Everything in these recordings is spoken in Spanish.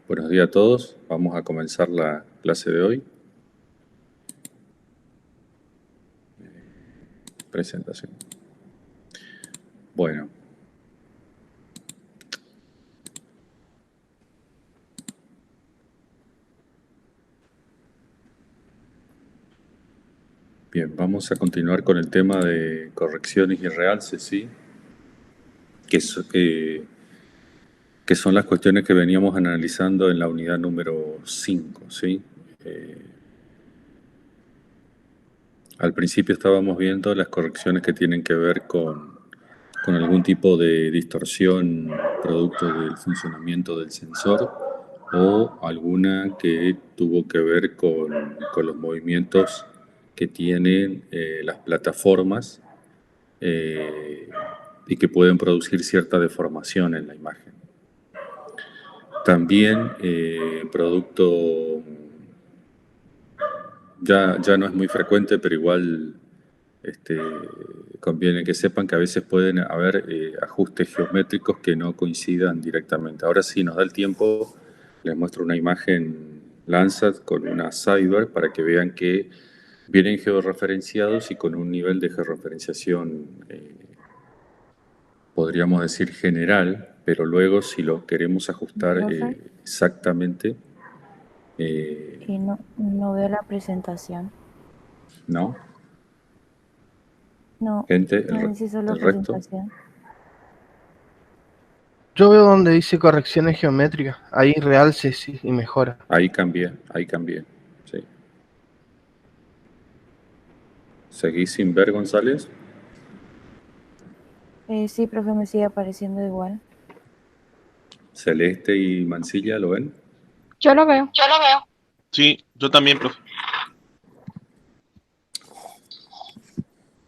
Buenos días a todos. Vamos a comenzar la clase de hoy. Presentación. Bueno. Bien, vamos a continuar con el tema de correcciones y realces, ¿sí? Que son las cuestiones que veníamos analizando en la unidad número 5, ¿sí? Al principio estábamos viendo las correcciones que tienen que ver con algún tipo de distorsión producto del funcionamiento del sensor o alguna que tuvo que ver con los movimientos que tienen las plataformas y que pueden producir cierta deformación en la imagen. También producto, ya no es muy frecuente, pero igual conviene que sepan que a veces pueden haber ajustes geométricos que no coincidan directamente. Ahora sí, nos da el tiempo, les muestro una imagen Landsat con una Cyber para que vean que vienen georreferenciados y con un nivel de georreferenciación, podríamos decir general, pero luego si lo queremos ajustar exactamente... y no veo la presentación. ¿No? No, Gente, no dice solo el resto. presentación. Yo veo donde dice correcciones geométricas, ahí realces y mejora. Ahí cambié, sí. ¿Seguís sin ver, González? Sí, profe, me sigue apareciendo igual. Celeste y Mancilla, ¿lo ven? Yo lo veo. Sí, yo también, profe.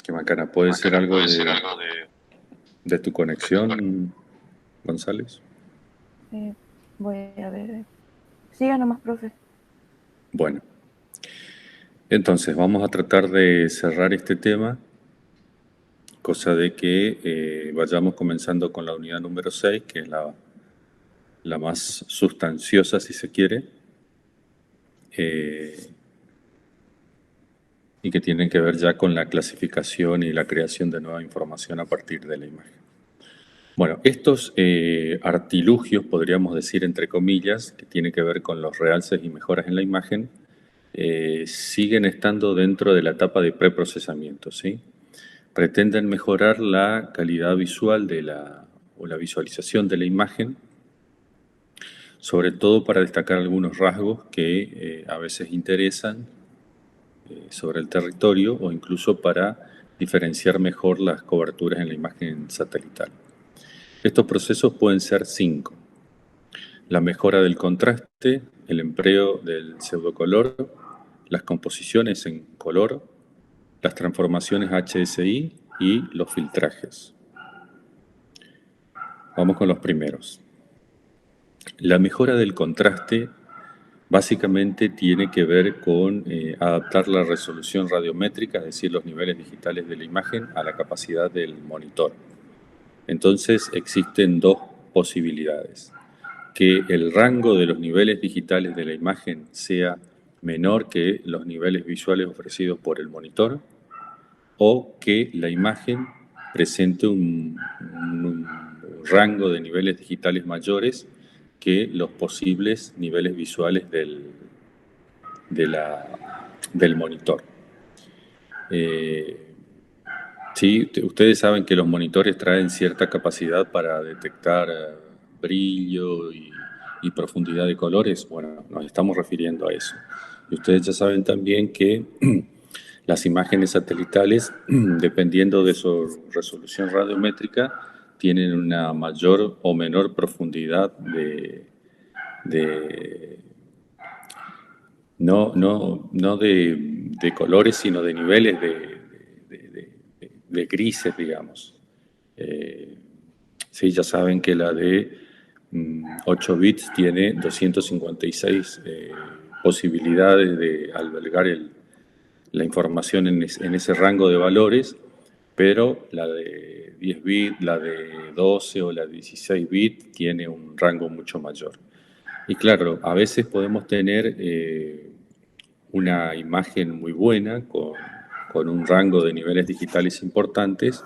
Qué macana. ¿Puede ser algo de tu conexión, González? Voy a ver. Siga nomás, profe. Bueno. Entonces, vamos a tratar de cerrar este tema, cosa de que vayamos comenzando con la unidad número 6, que es la más sustanciosa, si se quiere, y que tiene que ver ya con la clasificación y la creación de nueva información a partir de la imagen. Bueno, estos artilugios, podríamos decir entre comillas, que tienen que ver con los realces y mejoras en la imagen, siguen estando dentro de la etapa de preprocesamiento, ¿sí? Pretenden mejorar la calidad visual o la visualización de la imagen, sobre todo para destacar algunos rasgos que a veces interesan sobre el territorio o incluso para diferenciar mejor las coberturas en la imagen satelital. Estos procesos pueden ser 5. La mejora del contraste, el empleo del pseudocolor, las composiciones en color, las transformaciones HSI y los filtrajes. Vamos con los primeros. La mejora del contraste básicamente tiene que ver con adaptar la resolución radiométrica, es decir, los niveles digitales de la imagen, a la capacidad del monitor. Entonces existen dos posibilidades: que el rango de los niveles digitales de la imagen sea menor que los niveles visuales ofrecidos por el monitor, o que la imagen presente un rango de niveles digitales mayores que los posibles niveles visuales del monitor. Sí, ustedes saben que los monitores traen cierta capacidad para detectar brillo y profundidad de colores. Bueno, nos estamos refiriendo a eso. Y ustedes ya saben también que las imágenes satelitales, dependiendo de su resolución radiométrica, tienen una mayor o menor profundidad no de colores, sino de niveles de grises, digamos. Sí, ya saben que la de 8 bits tiene 256 posibilidades de albergar la información en ese rango de valores, pero la de 10 bits, la de 12 o la de 16 bits tiene un rango mucho mayor. Y claro, a veces podemos tener una imagen muy buena con un rango de niveles digitales importantes,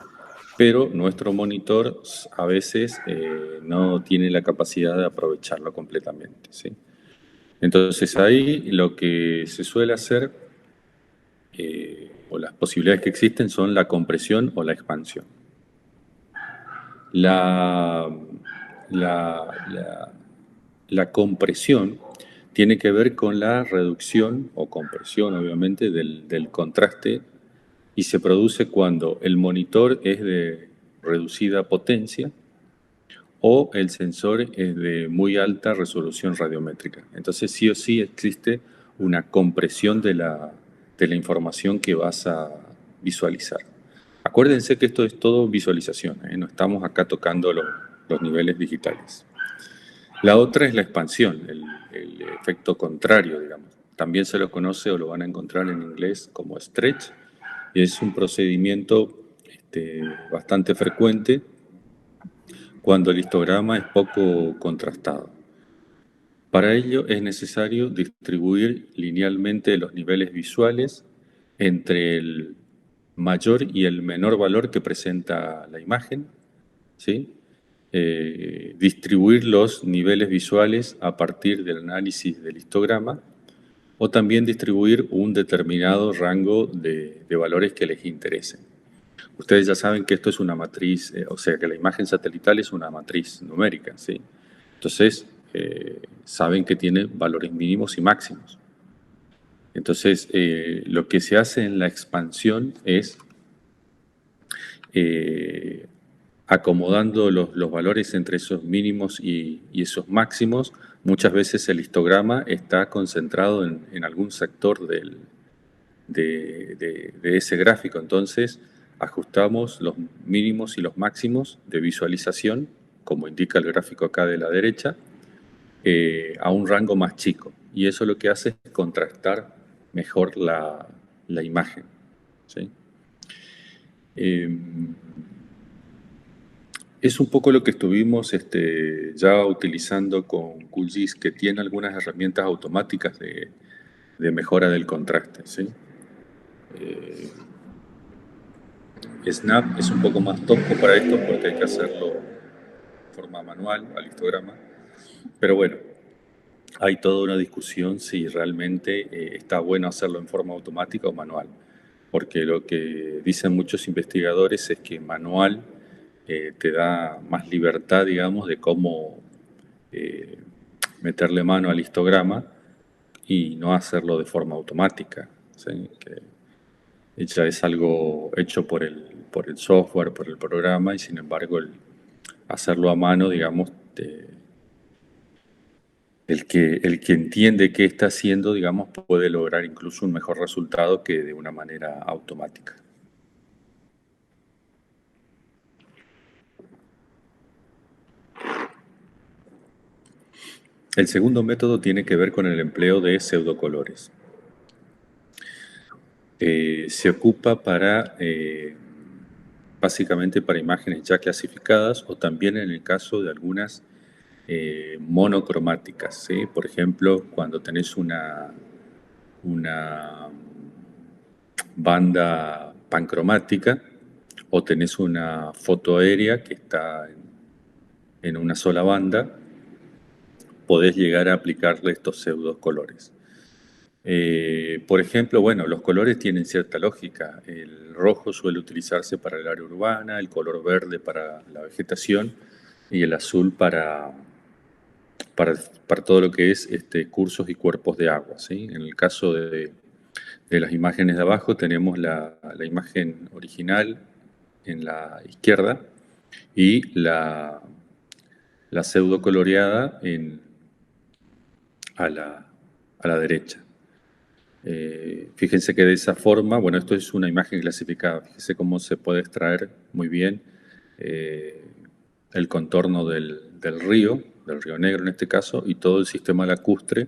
pero nuestro monitor a veces no tiene la capacidad de aprovecharlo completamente, ¿sí? Entonces ahí lo que se suele hacer, o las posibilidades que existen, son la compresión o la expansión. La, la compresión tiene que ver con la reducción o compresión, obviamente, del contraste, y se produce cuando el monitor es de reducida potencia o el sensor es de muy alta resolución radiométrica. Entonces sí o sí existe una compresión de la información que vas a visualizar. Acuérdense que esto es todo visualización, ¿eh? No estamos acá tocando los niveles digitales. La otra es la expansión, el efecto contrario, digamos. También se lo conoce o lo van a encontrar en inglés como stretch, y es un procedimiento bastante frecuente cuando el histograma es poco contrastado. Para ello es necesario distribuir linealmente los niveles visuales entre el mayor y el menor valor que presenta la imagen, ¿sí? Distribuir los niveles visuales a partir del análisis del histograma, o también distribuir un determinado rango de valores que les interesen. Ustedes ya saben que esto es una matriz, o sea que la imagen satelital es una matriz numérica, ¿sí? Entonces, saben que tiene valores mínimos y máximos. Entonces, lo que se hace en la expansión es acomodando los valores entre esos mínimos y esos máximos. Muchas veces el histograma está concentrado en algún sector de ese gráfico. Entonces, ajustamos los mínimos y los máximos de visualización, como indica el gráfico acá de la derecha, a un rango más chico. Y eso lo que hace es contrastar mejor la imagen, ¿sí? Es un poco lo que estuvimos ya utilizando con QGIS, que tiene algunas herramientas automáticas de mejora del contraste, ¿sí? Snap es un poco más tosco para esto porque hay que hacerlo de forma manual al histograma, pero bueno, hay toda una discusión si realmente está bueno hacerlo en forma automática o manual, porque lo que dicen muchos investigadores es que manual te da más libertad, digamos, de cómo meterle mano al histograma y no hacerlo de forma automática, ¿sí? Que ya es algo hecho por el software, por el programa, y sin embargo hacerlo a mano, digamos, el que entiende qué está haciendo, digamos, puede lograr incluso un mejor resultado que de una manera automática. El segundo método tiene que ver con el empleo de pseudocolores. Se ocupa básicamente para imágenes ya clasificadas, o también en el caso de algunas monocromáticas, ¿sí? Por ejemplo, cuando tenés una banda pancromática, o tenés una foto aérea que está en una sola banda, podés llegar a aplicarle estos pseudocolores. Por ejemplo, bueno, los colores tienen cierta lógica. El rojo suele utilizarse para el área urbana, el color verde para la vegetación y el azul para todo lo que es cursos y cuerpos de agua, ¿sí? En el caso de las imágenes de abajo tenemos la imagen original en la izquierda y la pseudo coloreada a la derecha. Fíjense que de esa forma, bueno, esto es una imagen clasificada, fíjense cómo se puede extraer muy bien el contorno del río Negro en este caso, y todo el sistema lacustre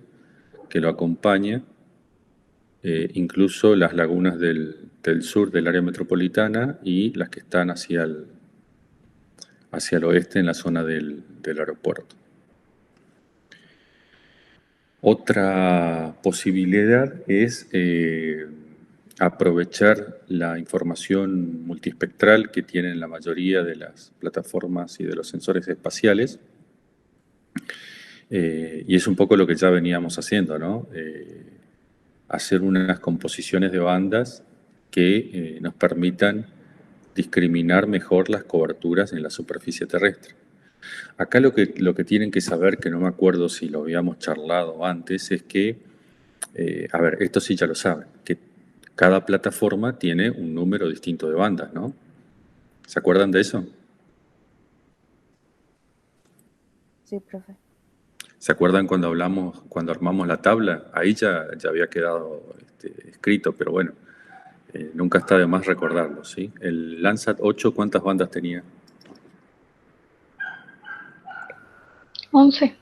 que lo acompaña, incluso las lagunas del sur del área metropolitana y las que están hacia el oeste en la zona del aeropuerto. Otra posibilidad es aprovechar la información multiespectral que tienen la mayoría de las plataformas y de los sensores espaciales. Y es un poco lo que ya veníamos haciendo, ¿no? Hacer unas composiciones de bandas que nos permitan discriminar mejor las coberturas en la superficie terrestre. Acá lo que tienen que saber, que no me acuerdo si lo habíamos charlado antes, es que, a ver, esto sí ya lo saben, que cada plataforma tiene un número distinto de bandas, ¿no? ¿Se acuerdan de eso? Sí, profe. ¿Se acuerdan cuando armamos la tabla? Ahí ya había quedado escrito, pero bueno, nunca está de más recordarlo, ¿sí? El Landsat 8, ¿cuántas bandas tenía? 11.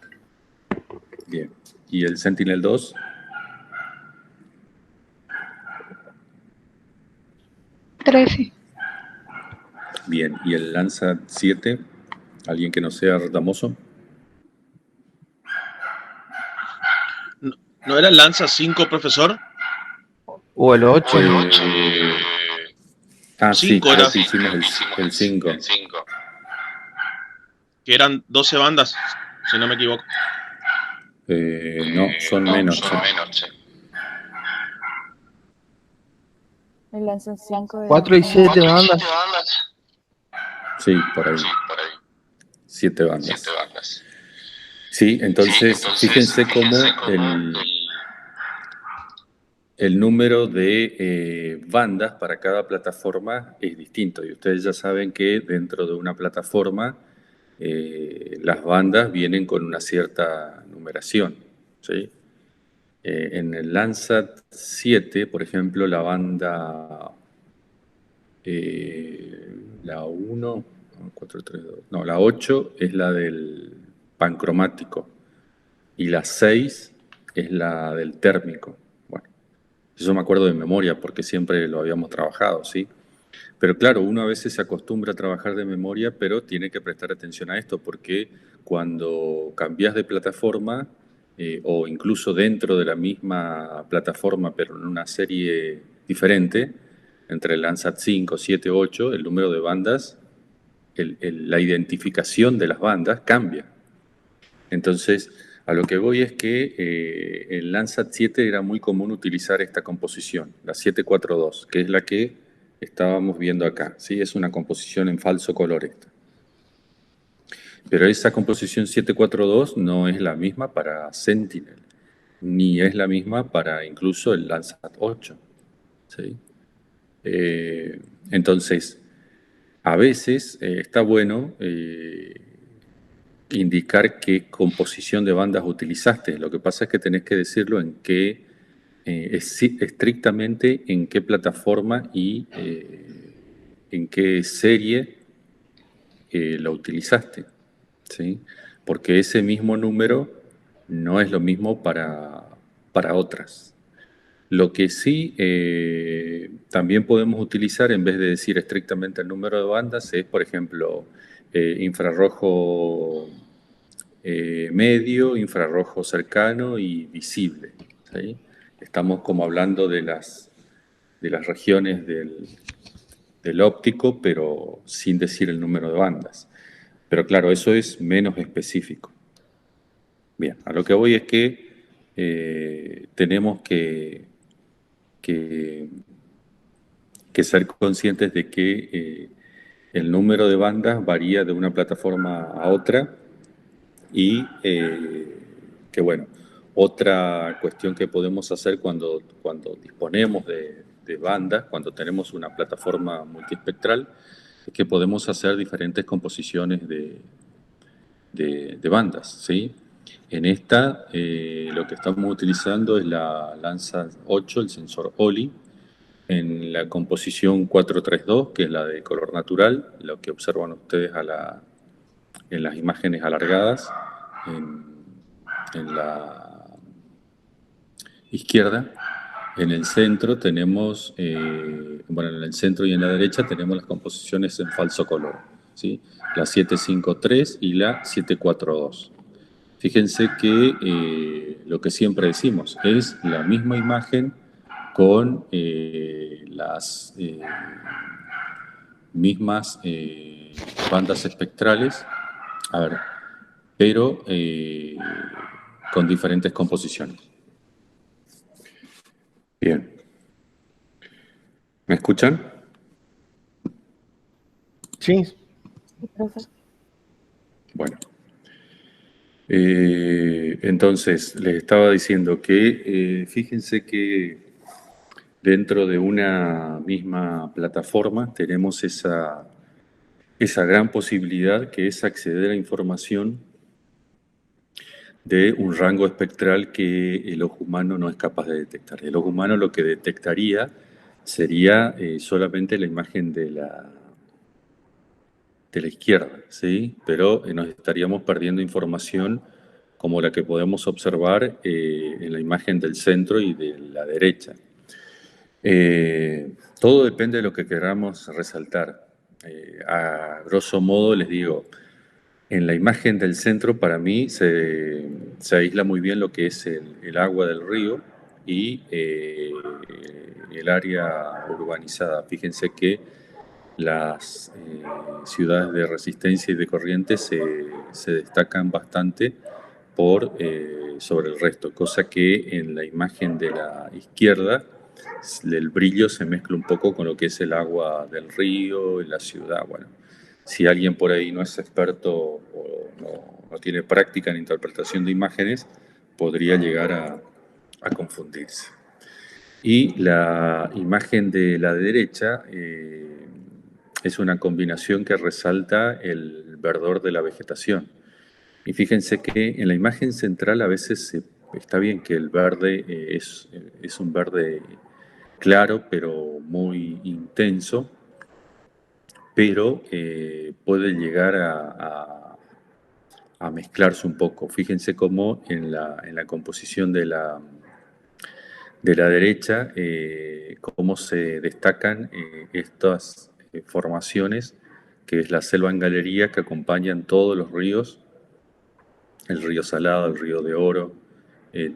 Bien. ¿Y el Sentinel 2? 13. Bien. ¿Y el Landsat 7? ¿Alguien que no sea retamoso? ¿No era el Lanza 5, profesor? O el 8. Sí, Cinco era. sí, hicimos el 5. Que eran 12 bandas, si no me equivoco. No, son menos. El Landsat 5 4 y 7 bandas. Sí, por ahí. 7 bandas. Sí, entonces fíjense cómo el número de bandas para cada plataforma es distinto. Y ustedes ya saben que dentro de una plataforma las bandas vienen con una cierta numeración, ¿sí? En el Landsat 7, por ejemplo, la banda la 1, 4, 3, 2, no, la 8 es la del pancromático y la 6 es la del térmico. Bueno, eso me acuerdo de memoria porque siempre lo habíamos trabajado, ¿sí? Pero claro, uno a veces se acostumbra a trabajar de memoria, pero tiene que prestar atención a esto porque cuando cambias de plataforma o incluso dentro de la misma plataforma, pero en una serie diferente, entre el Landsat 5, 7, 8, el número de bandas, la identificación de las bandas cambia. Entonces, a lo que voy es que el Landsat 7 era muy común utilizar esta composición, la 742, que es la que estábamos viendo acá, ¿sí? Es una composición en falso color esta. Pero esa composición 742 no es la misma para Sentinel, ni es la misma para incluso el Landsat 8, ¿sí? Entonces, a veces está bueno indicar qué composición de bandas utilizaste. Lo que pasa es que tenés que decirlo en qué, estrictamente en qué plataforma y en qué serie lo utilizaste, ¿sí? Porque ese mismo número no es lo mismo para otras. Lo que sí también podemos utilizar, en vez de decir estrictamente el número de bandas, es, por ejemplo, infrarrojo medio, infrarrojo cercano y visible, ¿sí? Estamos como hablando de las regiones del óptico, pero sin decir el número de bandas. Pero claro, eso es menos específico. Bien, a lo que voy es que tenemos que ser conscientes de que el número de bandas varía de una plataforma a otra y que bueno, otra cuestión que podemos hacer cuando disponemos de bandas, cuando tenemos una plataforma multiespectral, es que podemos hacer diferentes composiciones de bandas, ¿sí? En esta lo que estamos utilizando es la Landsat 8, el sensor OLI, en la composición 432, que es la de color natural, lo que observan ustedes en las imágenes alargadas, en la izquierda. En el centro tenemos, bueno, en el centro y en la derecha tenemos las composiciones en falso color, ¿sí? La 753 y la 742. Fíjense que lo que siempre decimos es la misma imagen con las mismas bandas espectrales, a ver, pero con diferentes composiciones. Bien. ¿Me escuchan? Sí, Sí, profe. Bueno. Entonces, les estaba diciendo que fíjense que dentro de una misma plataforma tenemos esa gran posibilidad que es acceder a información de un rango espectral que el ojo humano no es capaz de detectar. El ojo humano lo que detectaría sería solamente la imagen de la izquierda, ¿sí? Pero nos estaríamos perdiendo información como la que podemos observar en la imagen del centro y de la derecha. Todo depende de lo que queramos resaltar. A grosso modo les digo, en la imagen del centro para mí se aísla muy bien lo que es el agua del río y el área urbanizada. Fíjense que las ciudades de Resistencia y de Corrientes se destacan bastante por sobre el resto, cosa que en la imagen de la izquierda el brillo se mezcla un poco con lo que es el agua del río, en la ciudad. Bueno, si alguien por ahí no es experto o no tiene práctica en interpretación de imágenes, podría llegar a confundirse. Y la imagen de la derecha es una combinación que resalta el verdor de la vegetación. Y fíjense que en la imagen central a veces está bien que el verde es un verde claro, pero muy intenso, pero puede llegar a mezclarse un poco. Fíjense cómo en la composición de la derecha, cómo se destacan estas formaciones, que es la selva en galería, que acompañan todos los ríos, el río Salado, el río de Oro,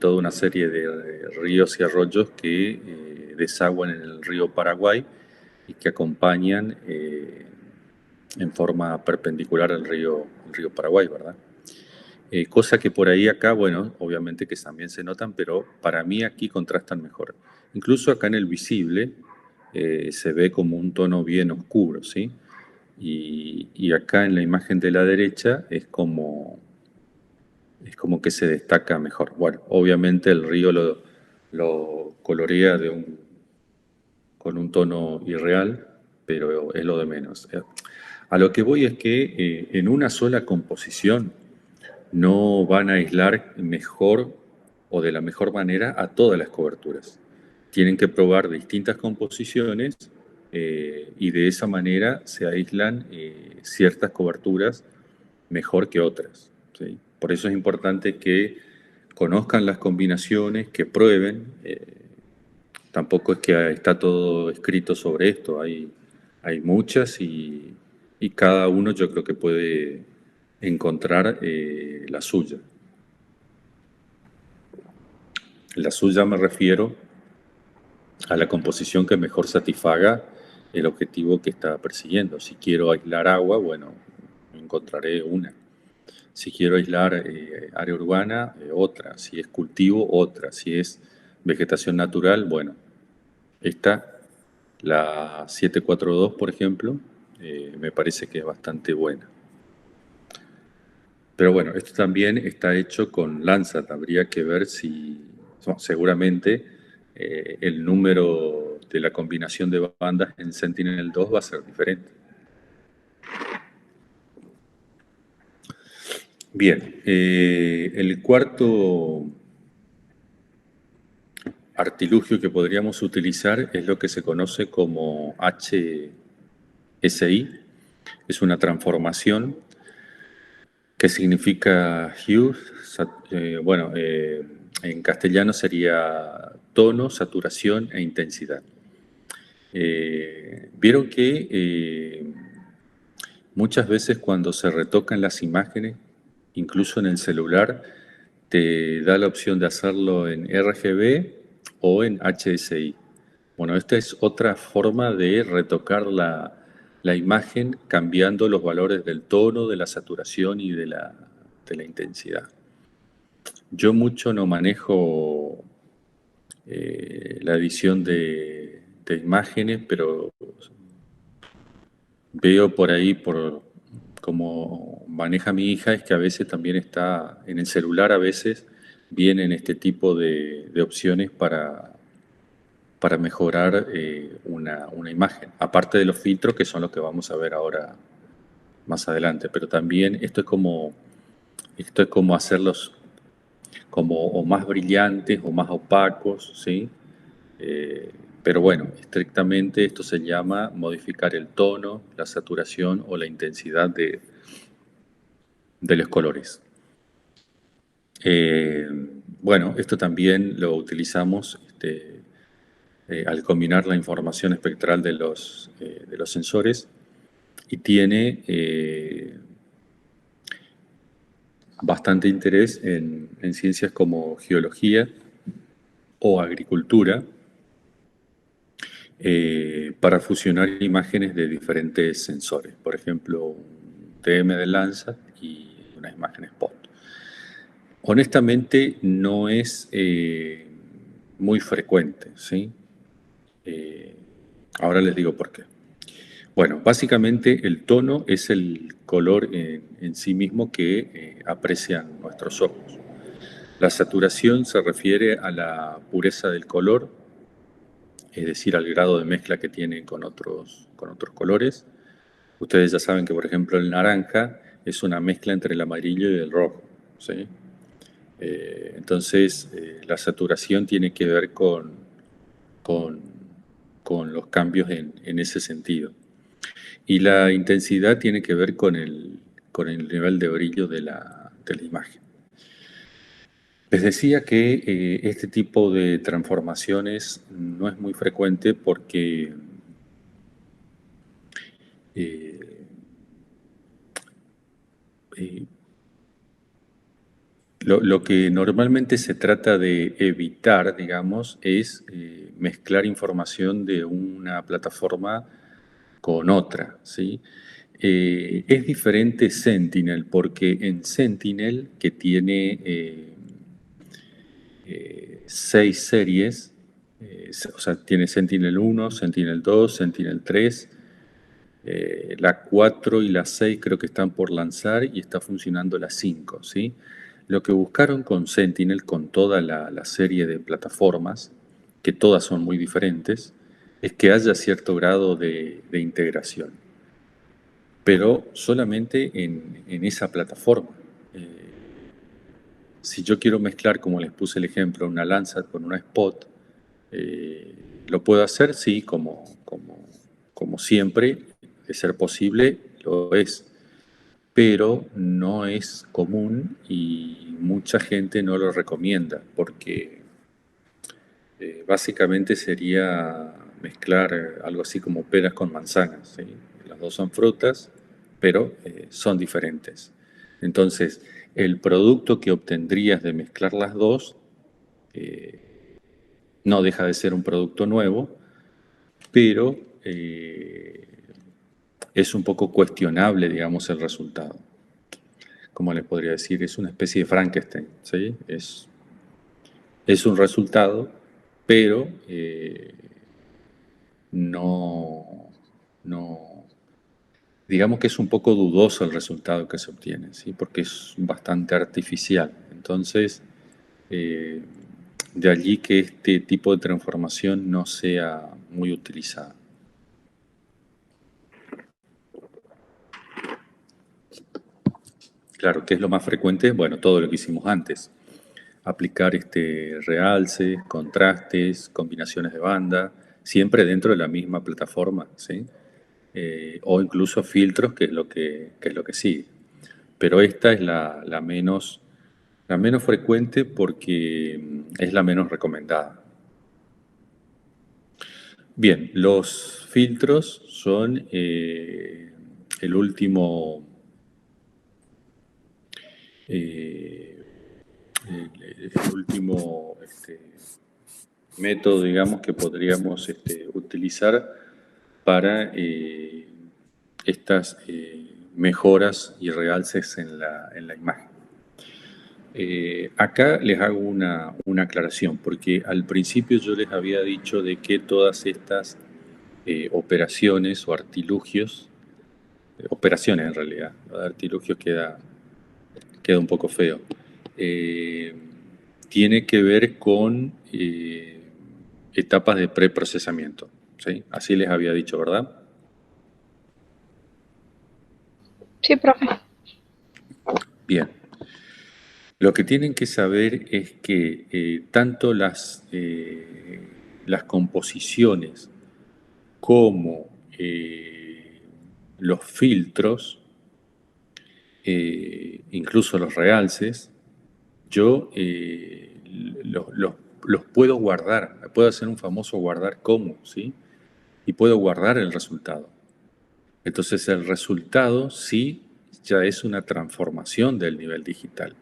toda una serie de ríos y arroyos que desaguan en el río Paraguay y que acompañan en forma perpendicular al río Paraguay, ¿verdad? Cosa que por ahí acá, bueno, obviamente que también se notan, pero para mí aquí contrastan mejor. Incluso acá en el visible se ve como un tono bien oscuro, ¿sí? Y acá en la imagen de la derecha es como que se destaca mejor. Bueno, obviamente el río lo colorea con un tono irreal, pero es lo de menos. A lo que voy es que en una sola composición no van a aislar mejor o de la mejor manera a todas las coberturas. Tienen que probar distintas composiciones y de esa manera se aíslan ciertas coberturas mejor que otras, ¿sí? Por eso es importante que conozcan las combinaciones, que prueben. Tampoco es que está todo escrito sobre esto, hay muchas y cada uno yo creo que puede encontrar la suya. La suya me refiero a la composición que mejor satisfaga el objetivo que está persiguiendo. Si quiero aislar agua, bueno, encontraré una. Si quiero aislar área urbana, otra. Si es cultivo, otra. Si es vegetación natural, bueno, esta, la 742, por ejemplo, me parece que es bastante buena. Pero bueno, esto también está hecho con Landsat. Habría que ver si, seguramente, el número de la combinación de bandas en Sentinel-2 va a ser diferente. Bien, el cuarto artilugio que podríamos utilizar es lo que se conoce como HSI. Es una transformación que significa hue, en castellano sería tono, saturación e intensidad. Vieron que muchas veces cuando se retocan las imágenes incluso en el celular, te da la opción de hacerlo en RGB o en HSI. Bueno, esta es otra forma de retocar la imagen cambiando los valores del tono, de la saturación y de la intensidad. Yo mucho no manejo la edición de imágenes, pero veo por ahí, como maneja mi hija, es que a veces también está en el celular, a veces vienen este tipo de opciones para mejorar una imagen, aparte de los filtros que son los que vamos a ver ahora más adelante, pero también esto es como hacerlos como o más brillantes o más opacos, ¿sí? Pero bueno, estrictamente esto se llama modificar el tono, la saturación o la intensidad de los colores. Bueno, esto también lo utilizamos al combinar la información espectral de los sensores y tiene bastante interés en ciencias como geología o agricultura, para fusionar imágenes de diferentes sensores, por ejemplo, un TM de Landsat y una imagen spot. Honestamente, no es muy frecuente, ¿sí? Ahora les digo por qué. Bueno, básicamente el tono es el color en sí mismo que aprecian nuestros ojos. La saturación se refiere a la pureza del color, es decir, al grado de mezcla que tiene con otros colores. Ustedes ya saben que, por ejemplo, el naranja es una mezcla entre el amarillo y el rojo, ¿sí? Entonces, la saturación tiene que ver con los cambios en ese sentido. Y la intensidad tiene que ver con el nivel de brillo de la imagen. Les decía que este tipo de transformaciones no es muy frecuente porque lo que normalmente se trata de evitar, digamos, es mezclar información de una plataforma con otra, ¿sí? Es diferente Sentinel, porque en Sentinel, que tiene 6 series, o sea, tiene Sentinel 1, Sentinel 2, Sentinel 3, la 4 y la 6 creo que están por lanzar y está funcionando la 5, ¿sí? Lo que buscaron con Sentinel, con toda la serie de plataformas, que todas son muy diferentes, es que haya cierto grado de integración, pero solamente en esa plataforma. Si yo quiero mezclar, como les puse el ejemplo, una Landsat con una Spot, ¿lo puedo hacer? Sí, como siempre, de ser posible, lo es. Pero no es común y mucha gente no lo recomienda porque básicamente sería mezclar algo así como peras con manzanas, ¿sí? Las dos son frutas, pero son diferentes. Entonces, el producto que obtendrías de mezclar las dos no deja de ser un producto nuevo, pero es un poco cuestionable, digamos, el resultado. ¿Cómo les podría decir? Es una especie de Frankenstein, ¿sí? Es un resultado, pero no, digamos que es un poco dudoso el resultado que se obtiene, ¿sí? Porque es bastante artificial. Entonces, de allí que este tipo de transformación no sea muy utilizada. Claro, ¿qué es lo más frecuente? Bueno, todo lo que hicimos antes. Aplicar realces, contrastes, combinaciones de banda, siempre dentro de la misma plataforma, ¿sí? O incluso filtros, que es lo que sigue. Pero esta es la menos frecuente porque es la menos recomendada. Bien, los filtros son el último el último método, digamos, que podríamos utilizar para estas mejoras y realces en la imagen. Acá les hago una aclaración, porque al principio yo les había dicho de que todas estas operaciones o artilugios, operaciones en realidad, lo de artilugios queda un poco feo, tiene que ver con etapas de preprocesamiento, ¿sí? Así les había dicho, ¿verdad? Sí, profe. Bien. Lo que tienen que saber es que tanto las composiciones como los filtros, incluso los realces, yo los puedo guardar, puedo hacer un famoso guardar como, ¿sí? Y puedo guardar el resultado. Entonces el resultado sí ya es una transformación del nivel digital,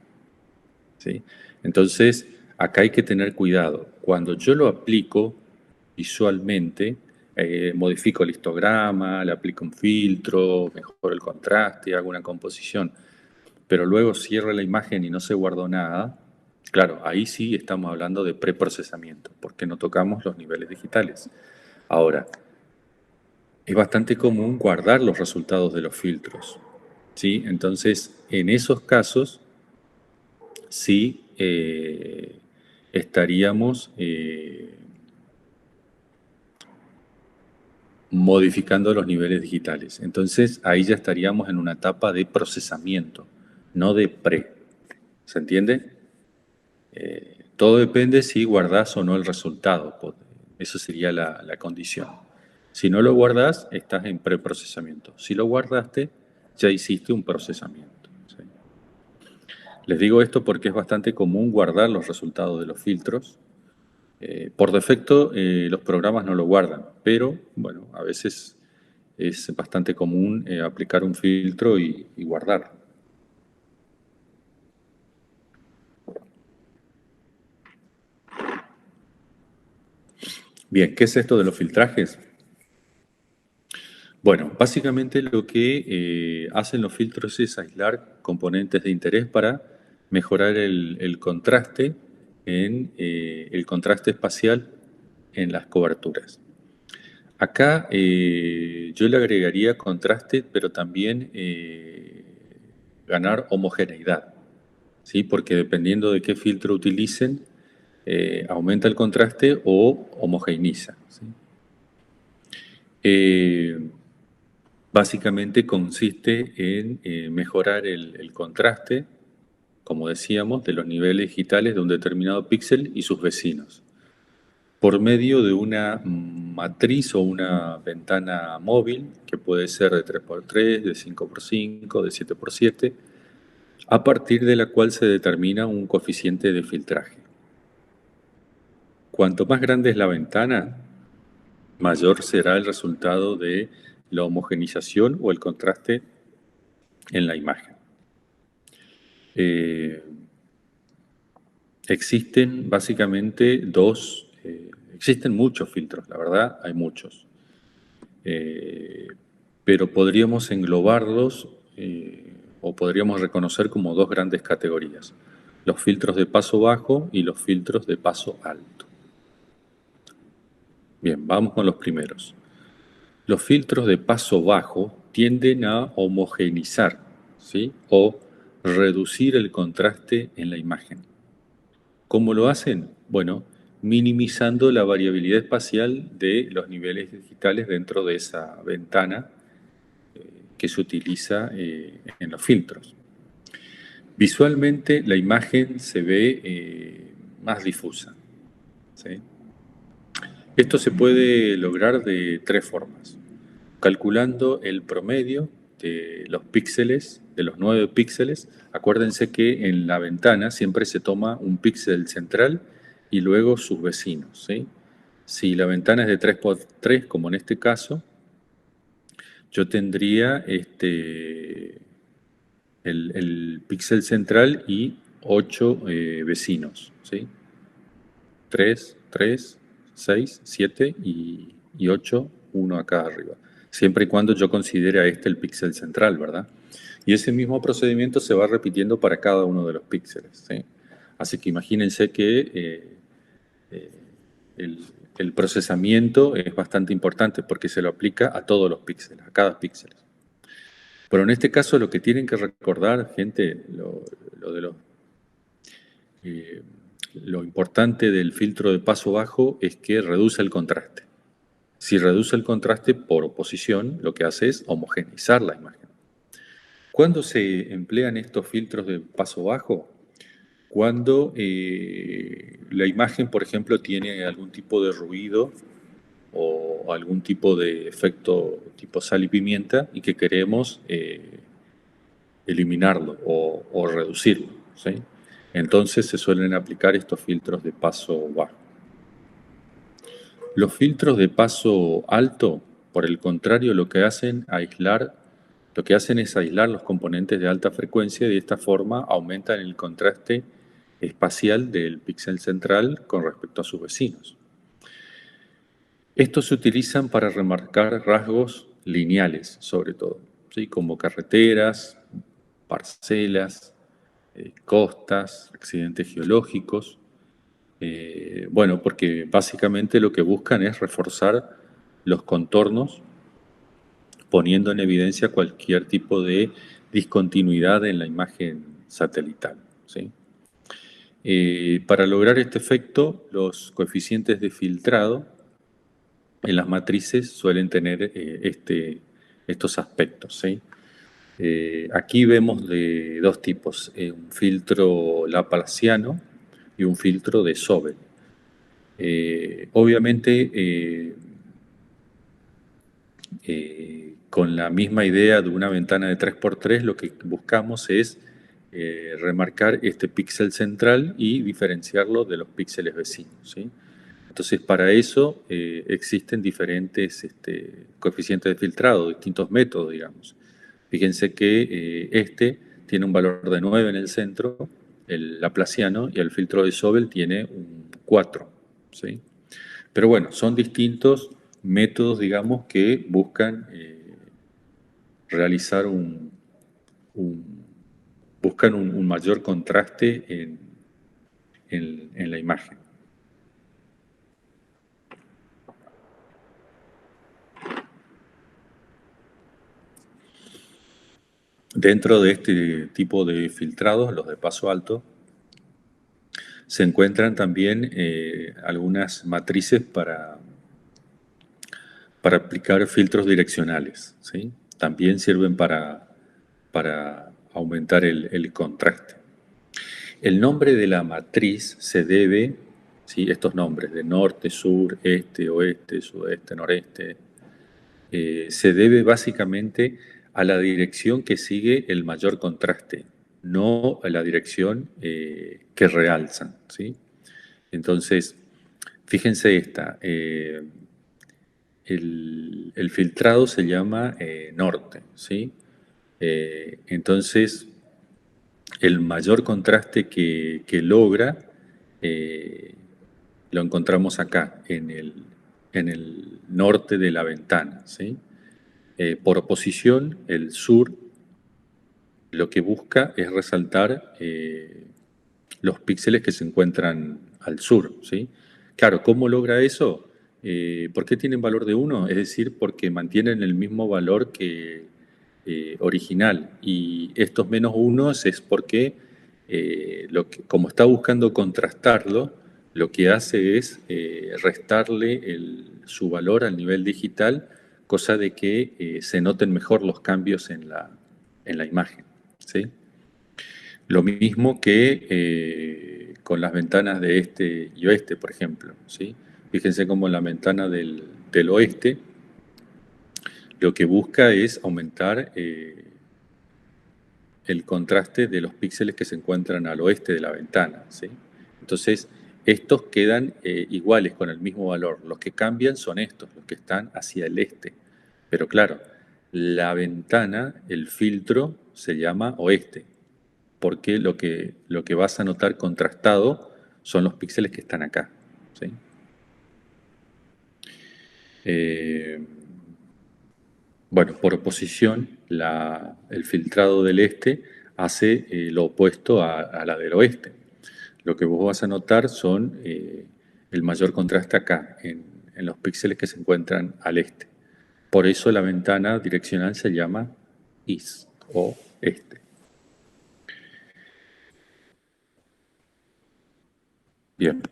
¿sí? Entonces acá hay que tener cuidado. Cuando yo lo aplico visualmente, modifico el histograma, le aplico un filtro, mejoro el contraste, hago una composición, pero luego cierro la imagen y no se guardó nada, claro, ahí sí estamos hablando de preprocesamiento, porque no tocamos los niveles digitales. Ahora, es bastante común guardar los resultados de los filtros, ¿sí? Entonces, en esos casos, sí estaríamos modificando los niveles digitales. Entonces, ahí ya estaríamos en una etapa de procesamiento, no de pre. ¿Se entiende? Todo depende si guardás o no el resultado. Eso sería la condición. Si no lo guardás, estás en preprocesamiento. Si lo guardaste, ya hiciste un procesamiento, ¿sí? Les digo esto porque es bastante común guardar los resultados de los filtros. Por defecto, los programas no lo guardan, pero bueno, a veces es bastante común aplicar un filtro y guardarlo. Bien, ¿qué es esto de los filtrajes? Bueno, básicamente lo que hacen los filtros es aislar componentes de interés para mejorar el contraste el contraste espacial en las coberturas. Acá yo le agregaría contraste, pero también ganar homogeneidad, ¿sí? Porque dependiendo de qué filtro utilicen, aumenta el contraste o homogeneiza, ¿sí? Básicamente consiste en mejorar el contraste, como decíamos, de los niveles digitales de un determinado píxel y sus vecinos, por medio de una matriz o una ventana móvil, que puede ser de 3x3, de 5x5, de 7x7, a partir de la cual se determina un coeficiente de filtraje. Cuanto más grande es la ventana, mayor será el resultado de la homogenización o el contraste en la imagen. Existen básicamente existen muchos filtros, la verdad, hay muchos. Pero podríamos englobarlos o podríamos reconocer como dos grandes categorías: los filtros de paso bajo y los filtros de paso alto. Bien, vamos con los primeros. Los filtros de paso bajo tienden a homogeneizar, ¿sí? O reducir el contraste en la imagen. ¿Cómo lo hacen? Bueno, minimizando la variabilidad espacial de los niveles digitales dentro de esa ventana que se utiliza en los filtros. Visualmente la imagen se ve más difusa, ¿sí? Esto se puede lograr de tres formas: calculando el promedio de los píxeles, de los 9 píxeles. Acuérdense que en la ventana siempre se toma un píxel central y luego sus vecinos, ¿sí? Si la ventana es de 3x3, como en este caso, yo tendría el píxel central y 8 vecinos, ¿sí? 3, 6, 7 y 8, uno acá arriba. Siempre y cuando yo considere a este el píxel central, ¿verdad? Y ese mismo procedimiento se va repitiendo para cada uno de los píxeles, ¿sí? Así que imagínense que el procesamiento es bastante importante porque se lo aplica a todos los píxeles, a cada píxel. Pero en este caso lo que tienen que recordar, gente, lo importante del filtro de paso bajo es que reduce el contraste. Si reduce el contraste por oposición, lo que hace es homogeneizar la imagen. ¿Cuándo se emplean estos filtros de paso bajo? Cuando la imagen, por ejemplo, tiene algún tipo de ruido o algún tipo de efecto tipo sal y pimienta y que queremos eliminarlo o reducirlo, ¿sí? Entonces se suelen aplicar estos filtros de paso bajo. Los filtros de paso alto, por el contrario, lo que hacen es aislar los componentes de alta frecuencia y de esta forma aumentan el contraste espacial del píxel central con respecto a sus vecinos. Estos se utilizan para remarcar rasgos lineales, sobre todo, ¿sí? Como carreteras, parcelas, costas, accidentes geológicos. Bueno, porque básicamente lo que buscan es reforzar los contornos, poniendo en evidencia cualquier tipo de discontinuidad en la imagen satelital, ¿sí? Para lograr este efecto, los coeficientes de filtrado en las matrices suelen tener estos aspectos, ¿sí? Aquí vemos de dos tipos, un filtro laplaciano y un filtro de Sobel. Obviamente, con la misma idea de una ventana de 3x3, lo que buscamos es remarcar este píxel central y diferenciarlo de los píxeles vecinos, ¿sí? Entonces, para eso existen diferentes coeficientes de filtrado, distintos métodos, digamos. Fíjense que este tiene un valor de 9 en el centro, el laplaciano, y el filtro de Sobel tiene un 4, ¿sí? Pero bueno, son distintos métodos, digamos, que buscan realizar buscan un mayor contraste en la imagen. Dentro de este tipo de filtrados, los de paso alto, se encuentran también algunas matrices para aplicar filtros direccionales, ¿sí? También sirven para aumentar el contraste. El nombre de la matriz se debe, ¿sí? Estos nombres de norte, sur, este, oeste, sudeste, noreste, se debe básicamente a la dirección que sigue el mayor contraste, no a la dirección que realzan, ¿sí? Entonces, fíjense esta, el filtrado se llama norte, ¿sí? Entonces, el mayor contraste que logra lo encontramos acá, en el norte de la ventana, ¿sí? Por oposición, el sur lo que busca es resaltar los píxeles que se encuentran al sur, ¿sí? Claro, ¿cómo logra eso? ¿Por qué tienen valor de 1? Es decir, porque mantienen el mismo valor que original. Y estos -1 es porque, como está buscando contrastarlo, lo que hace es restarle su valor al nivel digital, cosa de que se noten mejor los cambios en la imagen, ¿sí? Lo mismo que con las ventanas de este y oeste, por ejemplo, ¿sí? Fíjense cómo la ventana del oeste lo que busca es aumentar el contraste de los píxeles que se encuentran al oeste de la ventana, ¿sí? Entonces, estos quedan iguales con el mismo valor. Los que cambian son estos, los que están hacia el este. Pero claro, la ventana, el filtro, se llama oeste, porque lo que vas a notar contrastado son los píxeles que están acá, ¿sí? Bueno, por oposición, el filtrado del este hace lo opuesto a la del oeste. Lo que vos vas a notar son el mayor contraste acá, en los píxeles que se encuentran al este. Por eso la ventana direccional se llama east o este. Bien,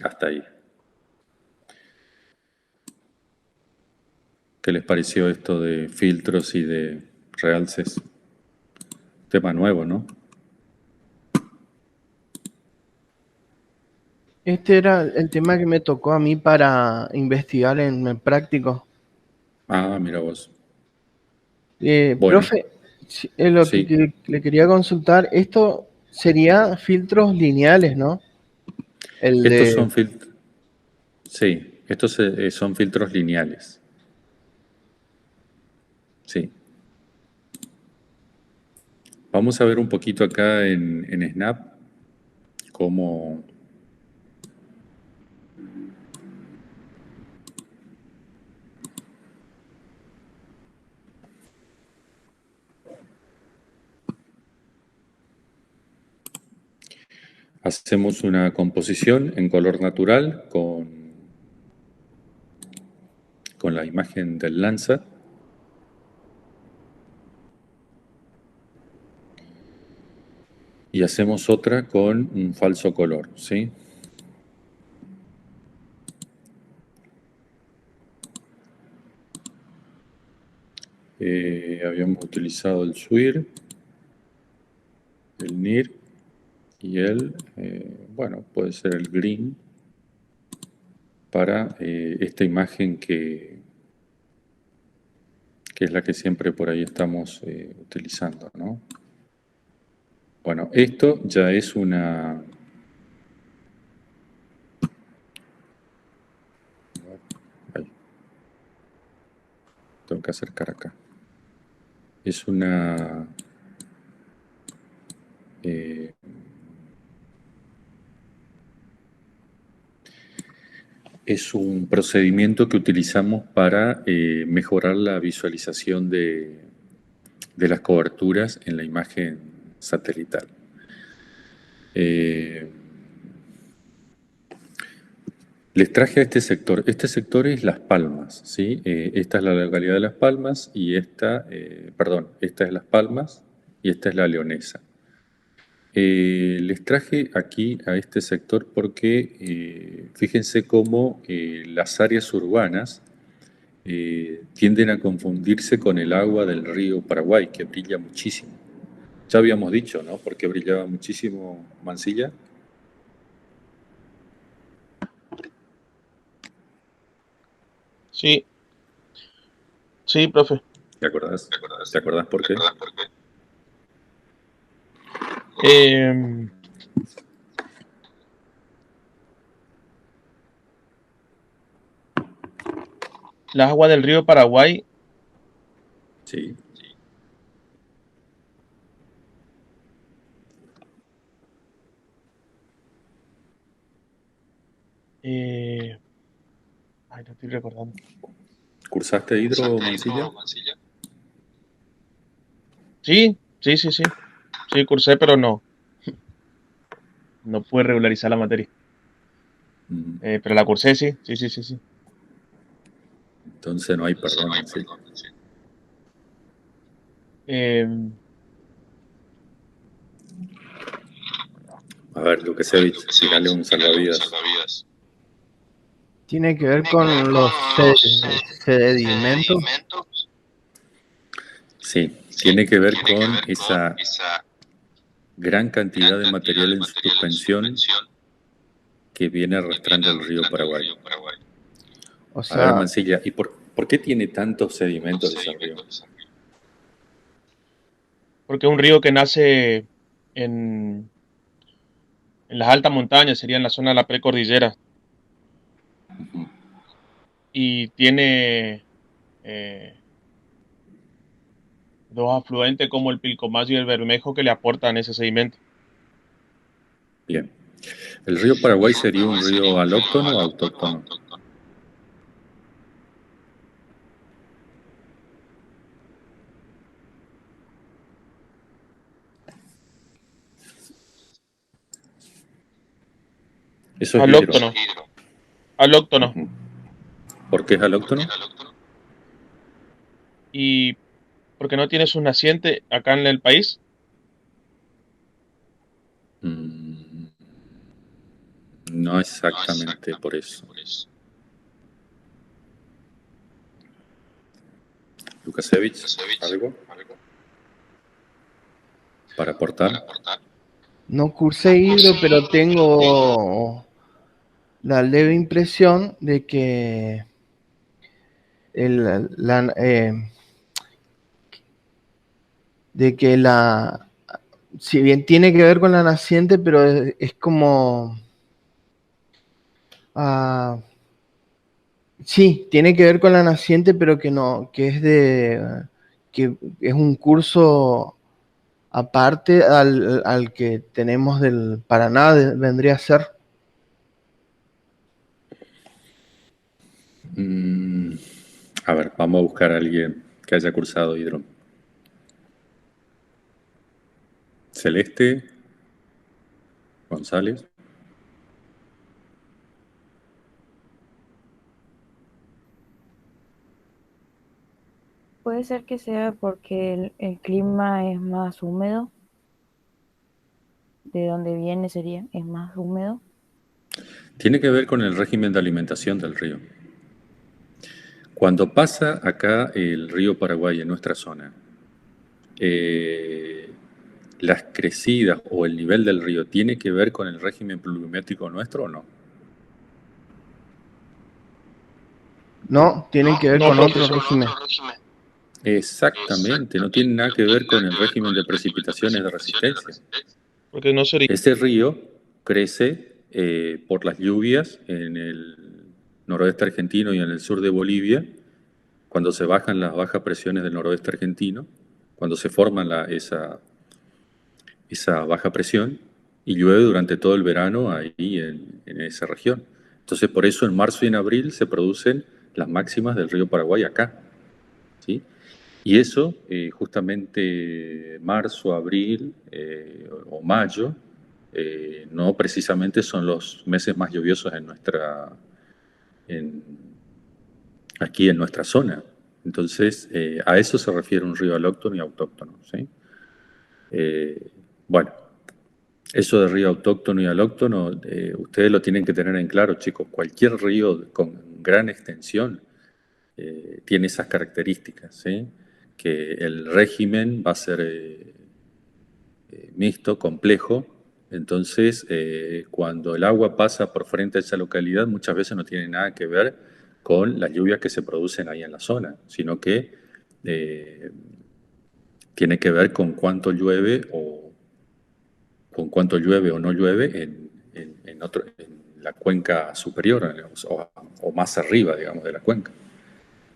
hasta ahí. ¿Qué les pareció esto de filtros y de realces? Tema nuevo, ¿no? Este era el tema que me tocó a mí para investigar en el práctico. Ah, mira vos. Bueno, Profe, lo sí. que le quería consultar, esto sería filtros lineales, ¿no? Estos son filtros. Sí, estos son filtros lineales. Sí. Vamos a ver un poquito acá en Snap cómo. Hacemos una composición en color natural con la imagen del Landsat. Y hacemos otra con un falso color, ¿sí? Habíamos utilizado el SWIR, el NIR y bueno, puede ser el green para esta imagen que es la que siempre por ahí estamos utilizando, ¿no? Bueno, esto ya es una... Ay. Tengo que acercar acá. Es una... es un procedimiento que utilizamos para mejorar la visualización de las coberturas en la imagen satelital. Les traje a este sector. Este sector es Las Palmas, ¿sí? Esta es la localidad de Las Palmas y esta es Las Palmas y esta es La Leonesa. Les traje aquí a este sector porque fíjense cómo las áreas urbanas tienden a confundirse con el agua del río Paraguay, que brilla muchísimo. Ya habíamos dicho, ¿no? ¿Por qué brillaba muchísimo Mansilla? Sí. Sí, profe. ¿Te acordás? ¿Te acordás por qué? Las aguas del río Paraguay. Sí. Ay, no estoy recordando. ¿Cursaste hidro, Mansilla? Sí. Sí, cursé, pero no. No pude regularizar la materia. Pero la cursé, sí. Entonces no hay perdón, Mansilla. A ver, Lukasevich, tirale un salvavidas. Tiene que ver con los sedimentos. Sí, tiene que ver con esa gran cantidad de material en suspensión que viene arrastrando el río Paraguay. O A ver, sea, Mansilla, ¿y por qué tiene tantos sedimentos ese río? Porque es un río que nace en las altas montañas, sería en la zona de la precordillera. Y tiene dos afluentes como el Pilcomayo y el Bermejo que le aportan ese sedimento. Bien. ¿El río Paraguay sería un río alóctono o autóctono? Eso es Alóctono. hidro. Alóctono. Ujú. ¿Por qué es alóctono? Y porque no tiene su naciente acá en el país. No exactamente por eso. Lukasevich, ¿algo para aportar? No cursé hidro, pero tengo la leve impresión de que el, la, de que la, si bien tiene que ver con la naciente, pero es como, sí, tiene que ver con la naciente, pero que no, que es un curso aparte al que tenemos del Paraná, vendría a ser. A ver, vamos a buscar a alguien que haya cursado hidro. Celeste González. Puede ser que sea porque el clima es más húmedo. De donde viene sería, es más húmedo. Tiene que ver con el régimen de alimentación del río. Cuando pasa acá el río Paraguay en nuestra zona, las crecidas o el nivel del río, ¿tiene que ver con el régimen pluviométrico nuestro o no? No, tienen que ver No, con otro profesor. régimen. Exactamente, no tiene nada que ver con el régimen de precipitaciones de resistencia. Porque no sería. Ese río crece por las lluvias en el noroeste argentino y en el sur de Bolivia, cuando se bajan las bajas presiones del noroeste argentino, cuando se forma esa baja presión y llueve durante todo el verano ahí en esa región. Entonces, por eso en marzo y en abril se producen las máximas del río Paraguay acá, ¿sí? Y eso, justamente marzo, abril o mayo, no precisamente son los meses más lluviosos aquí en nuestra zona. Entonces, a eso se refiere un río alóctono y autóctono, ¿sí? Bueno, eso de río autóctono y alóctono, ustedes lo tienen que tener en claro, chicos. Cualquier río con gran extensión tiene esas características, ¿sí? Que el régimen va a ser mixto, complejo. Entonces, cuando el agua pasa por frente a esa localidad, muchas veces no tiene nada que ver con las lluvias que se producen ahí en la zona, sino que tiene que ver con cuánto llueve o no llueve en la cuenca superior o más arriba, digamos, de la cuenca.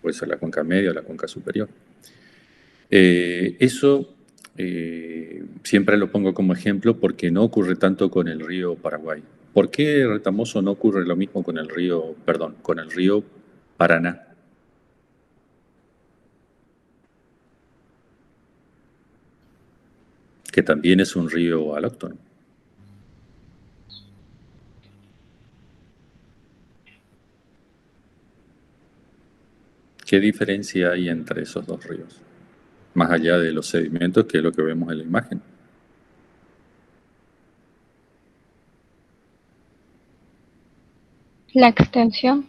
Puede ser la cuenca media o la cuenca superior. Eso siempre lo pongo como ejemplo porque no ocurre tanto con el río Paraguay. ¿Por qué, Retamoso, no ocurre lo mismo con el río Paraná? Que también es un río alóctono. ¿Qué diferencia hay entre esos dos ríos? Más allá de los sedimentos, que es lo que vemos en la imagen. La extensión.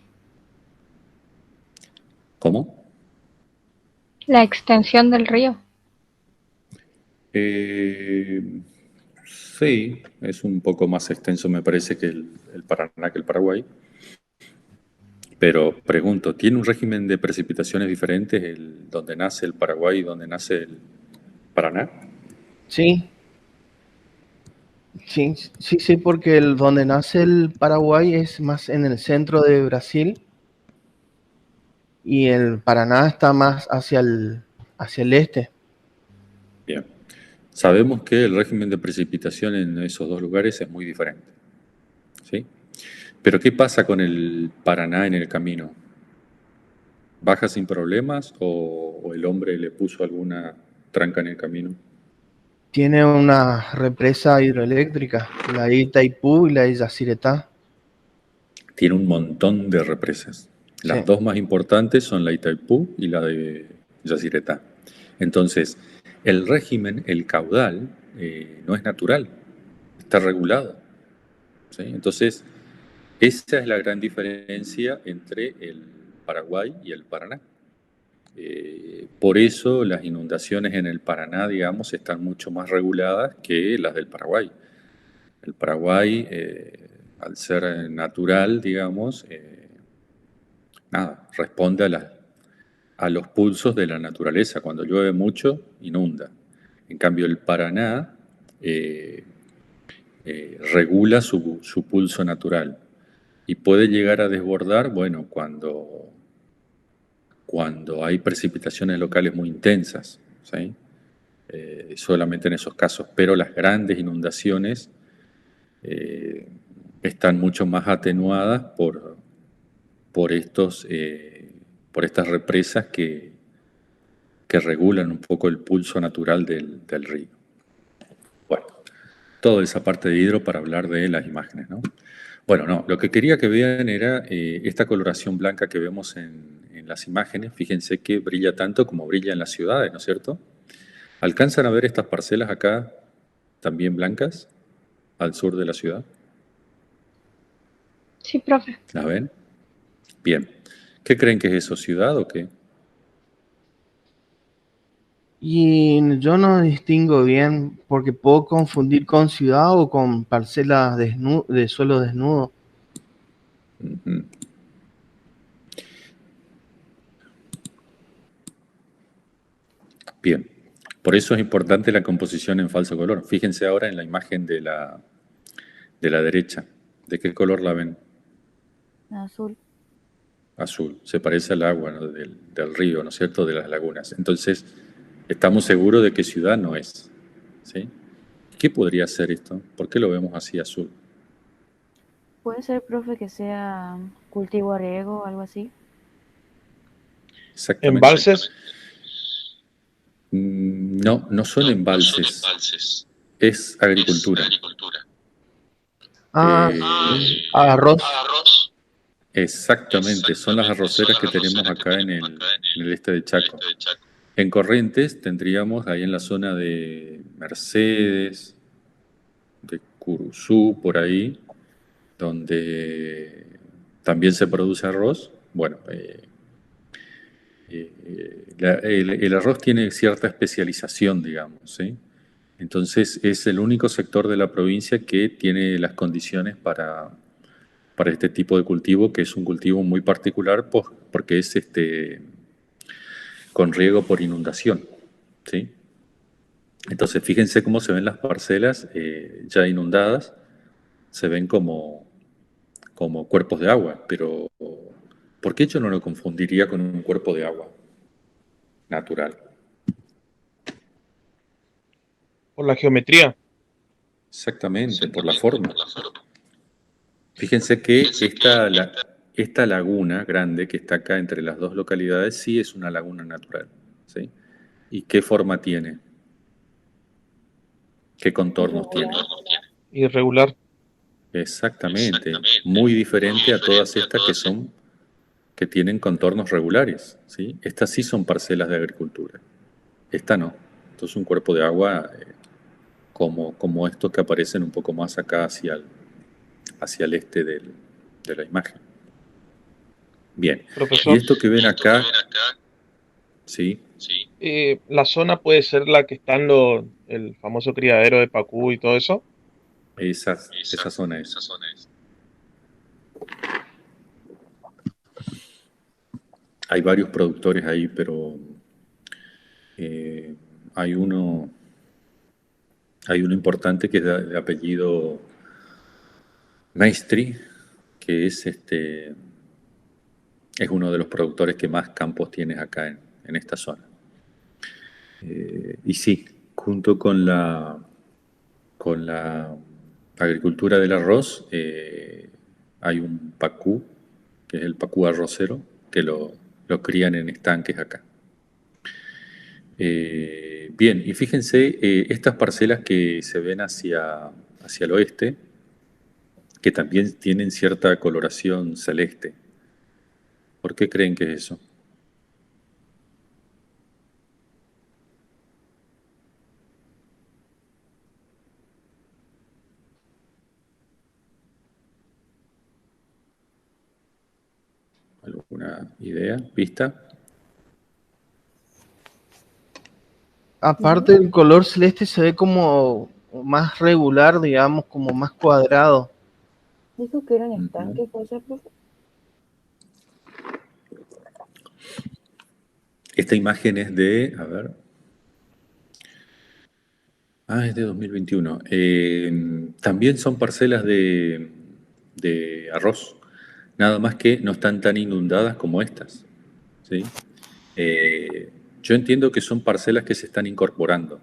¿Cómo? La extensión del río. Sí, es un poco más extenso, me parece, que el Paraná, que el Paraguay. Pero pregunto, ¿tiene un régimen de precipitaciones diferentes donde nace el Paraguay y donde nace el Paraná? Sí, sí, porque donde nace el Paraguay es más en el centro de Brasil y el Paraná está más hacia el este. Bien. Sabemos que el régimen de precipitación en esos dos lugares es muy diferente, ¿sí? Pero ¿qué pasa con el Paraná en el camino? ¿Baja sin problemas o el hombre le puso alguna tranca en el camino? Tiene una represa hidroeléctrica, la de Itaipú y la de Yacyretá. Tiene un montón de represas. Las Sí. dos más importantes son la Itaipú y la de Yacyretá. Entonces, el régimen, el caudal, no es natural, está regulado, ¿sí? Entonces, esa es la gran diferencia entre el Paraguay y el Paraná. Por eso las inundaciones en el Paraná, digamos, están mucho más reguladas que las del Paraguay. El Paraguay, al ser natural, digamos, nada, responde a los pulsos de la naturaleza. Cuando llueve mucho, inunda. En cambio, el Paraná regula su pulso natural y puede llegar a desbordar, bueno, cuando hay precipitaciones locales muy intensas, ¿sí? Solamente en esos casos, pero las grandes inundaciones están mucho más atenuadas por estas represas que regulan un poco el pulso natural del río. Bueno, toda esa parte de hidro para hablar de las imágenes, ¿no? Bueno, no, lo que quería que vean era esta coloración blanca que vemos en las imágenes. Fíjense que brilla tanto como brilla en las ciudades, ¿no es cierto? ¿Alcanzan a ver estas parcelas acá también blancas al sur de la ciudad? Sí, profe. ¿Las ven? Bien. ¿Qué creen que es eso, ciudad o qué? Y yo no distingo bien porque puedo confundir con ciudad o con parcelas de suelo desnudo. Ujú. Bien. Por eso es importante la composición en falso color. Fíjense ahora en la imagen de la derecha. ¿De qué color la ven? Azul. Azul. Se parece al agua, ¿no? del río, ¿no es cierto? De las lagunas. Entonces, estamos seguros de que ciudad no es, ¿sí? ¿Qué podría ser esto? ¿Por qué lo vemos así azul? Puede ser, profe, que sea cultivo a riego o algo así. Exactamente. ¿Embalses? No, no son embalses. Es agricultura. Ah, Eh, arroz. Exactamente, son las arroceras que tenemos acá en el este de Chaco. En Corrientes tendríamos ahí en la zona de Mercedes, de Curuzú, por ahí, donde también se produce arroz. Bueno, el arroz tiene cierta especialización, digamos, ¿sí? Entonces es el único sector de la provincia que tiene las condiciones para este tipo de cultivo, que es un cultivo muy particular porque es con riego por inundación, ¿sí? Entonces fíjense cómo se ven las parcelas ya inundadas, se ven como cuerpos de agua, pero ¿por qué yo no lo confundiría con un cuerpo de agua natural? Por la geometría. Exactamente, por la forma. Fíjense que esta laguna grande que está acá entre las dos localidades sí es una laguna natural, ¿sí? ¿Y qué forma tiene? ¿Qué contornos tiene? Irregular. Exactamente, muy diferente a todas estas que tienen contornos regulares, ¿sí? Estas sí son parcelas de agricultura. Esta no. Esto es un cuerpo de agua como estos que aparecen un poco más acá hacia el este de la imagen. Bien. Profesor, Y esto que ven acá, ¿sí? la zona puede ser la que está en el famoso criadero de Pacú y todo eso. Esa zona es. Hay varios productores ahí, pero hay uno importante que es de apellido Maestri, que es uno de los productores que más campos tienes acá en esta zona. Y sí, junto con la agricultura del arroz, hay un pacú, que es el pacú arrocero, que lo crían en estanques acá. Bien, y fíjense, estas parcelas que se ven hacia el oeste, que también tienen cierta coloración celeste. ¿Por qué creen que es eso? ¿Alguna idea? ¿Vista? Aparte del color celeste se ve como más regular, digamos, como más cuadrado. Dijo que eran estanques, José, profe. Esta imagen es de, a ver. Es de 2021. También son parcelas de arroz, nada más que no están tan inundadas como estas, ¿sí? Yo entiendo que son parcelas que se están incorporando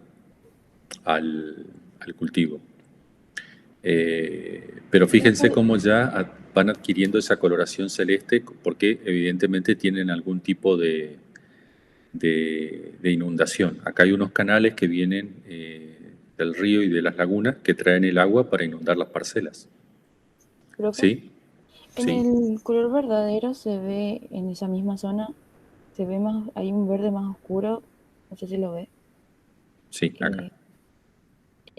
al cultivo. Pero fíjense cómo ya van adquiriendo esa coloración celeste porque evidentemente tienen algún tipo de inundación. Acá hay unos canales que vienen del río y de las lagunas que traen el agua para inundar las parcelas. Profe, ¿Sí? en Sí. el color verdadero se ve en esa misma zona, se ve más, hay un verde más oscuro, no sé si lo ve, Sí, acá. que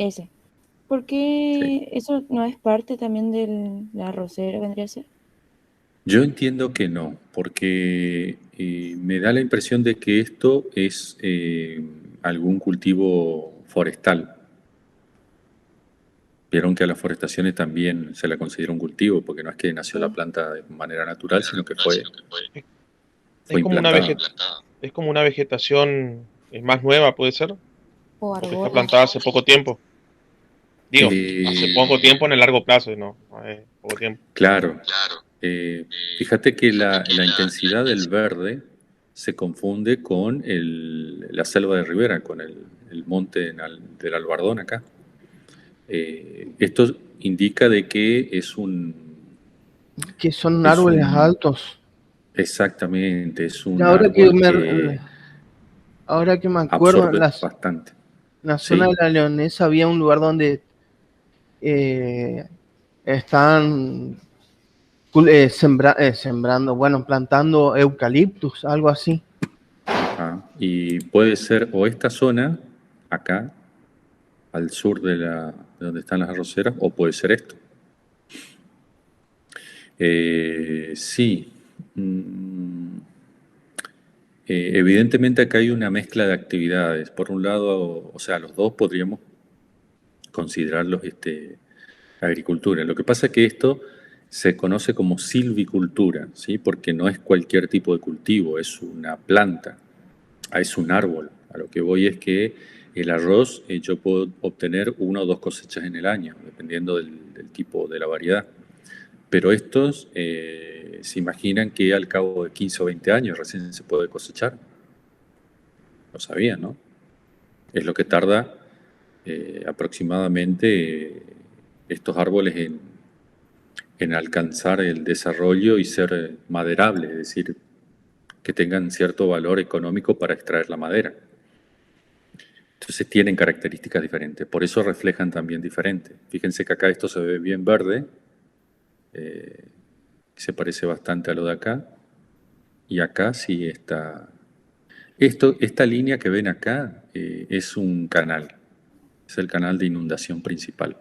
ese. ¿Por Sí. qué eso no es parte también de la arrocera, vendría a ser? Yo entiendo que no, porque me da la impresión de que esto es algún cultivo forestal. Vieron que a las forestaciones también se la considera un cultivo, porque no es que nació la Sí. planta de manera natural, sino que fue Es como una implantada. es como una vegetación más nueva, puede ser, O porque está arbol. plantada hace poco tiempo. Digo, hace poco Eh, tiempo en el largo plazo, no, poco tiempo. claro. Fíjate que la intensidad del verde se confunde con la selva de ribera, con el monte del Albardón acá. Esto indica de que es Que son es árboles un, altos. exactamente, es Y un árbol que ahora que me acuerdo, absorbe bastante. en la zona de Sí, la Leonesa había un lugar donde eh, estaban sembrando, bueno, plantando eucaliptus, algo así. y puede ser o esta zona, acá, al sur de donde están las arroceras, o puede ser esto. Sí. Mm, Evidentemente acá hay una mezcla de actividades. Por un lado, o sea, los dos podríamos considerarlos agricultura. Lo que pasa es que esto se conoce como silvicultura, ¿sí? Porque no es cualquier tipo de cultivo, es una planta, es un árbol. A lo que voy es que el arroz yo puedo obtener una o dos cosechas en el año, dependiendo del tipo de la variedad. Pero estos se imaginan que al cabo de 15 o 20 años recién se puede cosechar. Lo sabían, ¿no? Es lo que tarda aproximadamente estos árboles en alcanzar el desarrollo y ser maderables, es decir, que tengan cierto valor económico para extraer la madera. Entonces tienen características diferentes, por eso reflejan también diferente. Fíjense que acá esto se ve bien verde, se parece bastante a lo de acá, y acá sí está. Esta línea que ven acá es un canal, es el canal de inundación principal.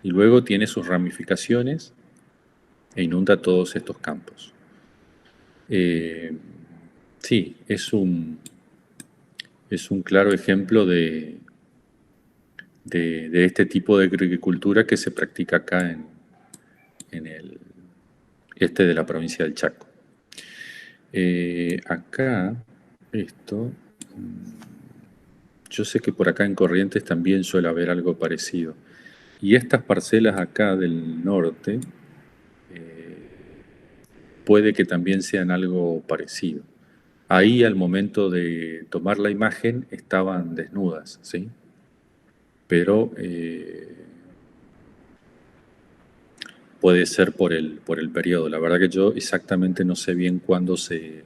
Y luego tiene sus ramificaciones e inunda todos estos campos. Sí, es un claro ejemplo de este tipo de agricultura que se practica acá en el este de la provincia del Chaco. Acá, esto, yo sé que por acá en Corrientes también suele haber algo parecido. Y estas parcelas acá del norte puede que también sean algo parecido. Ahí al momento de tomar la imagen estaban desnudas, ¿sí? pero puede ser por el periodo. La verdad que yo exactamente no sé bien cuándo se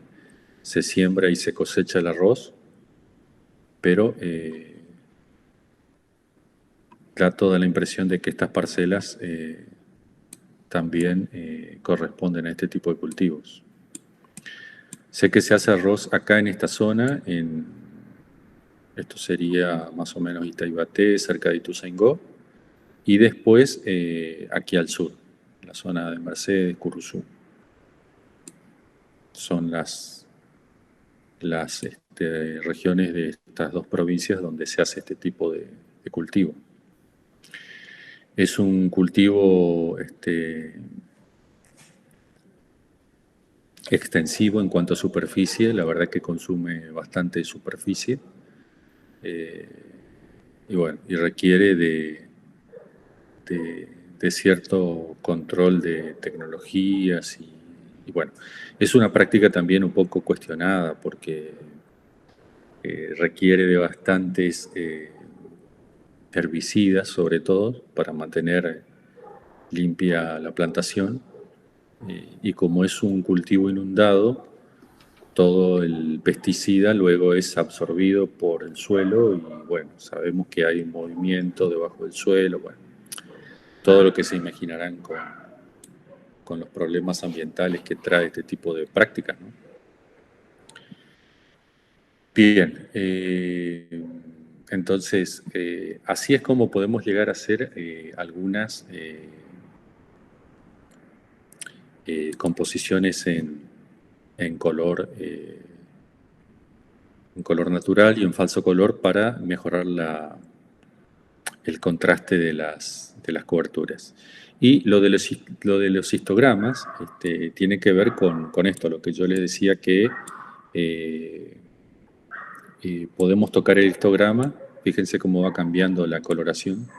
siembra y se cosecha el arroz, pero da toda la impresión de que estas parcelas también corresponden a este tipo de cultivos. Sé que se hace arroz acá en esta zona, esto sería más o menos Itaibaté, cerca de Ituzaingó, y después aquí al sur, la zona de Mercedes, Curuzú. Son las regiones de estas dos provincias donde se hace este tipo de cultivo. Es un cultivo extensivo en cuanto a superficie, la verdad que consume bastante superficie y bueno, y requiere de cierto control de tecnologías y bueno, es una práctica también un poco cuestionada porque requiere de bastantes herbicidas, sobre todo, para mantener limpia la plantación. Y como es un cultivo inundado, todo el pesticida luego es absorbido por el suelo y bueno, sabemos que hay un movimiento debajo del suelo, bueno, todo lo que se imaginarán con los problemas ambientales que trae este tipo de prácticas, ¿no? Bien, entonces, así es como podemos llegar a hacer algunas composiciones en color natural y en falso color para mejorar el contraste de las coberturas. Y lo de los histogramas tiene que ver con esto, lo que yo les decía que podemos tocar el histograma, fíjense cómo va cambiando la coloración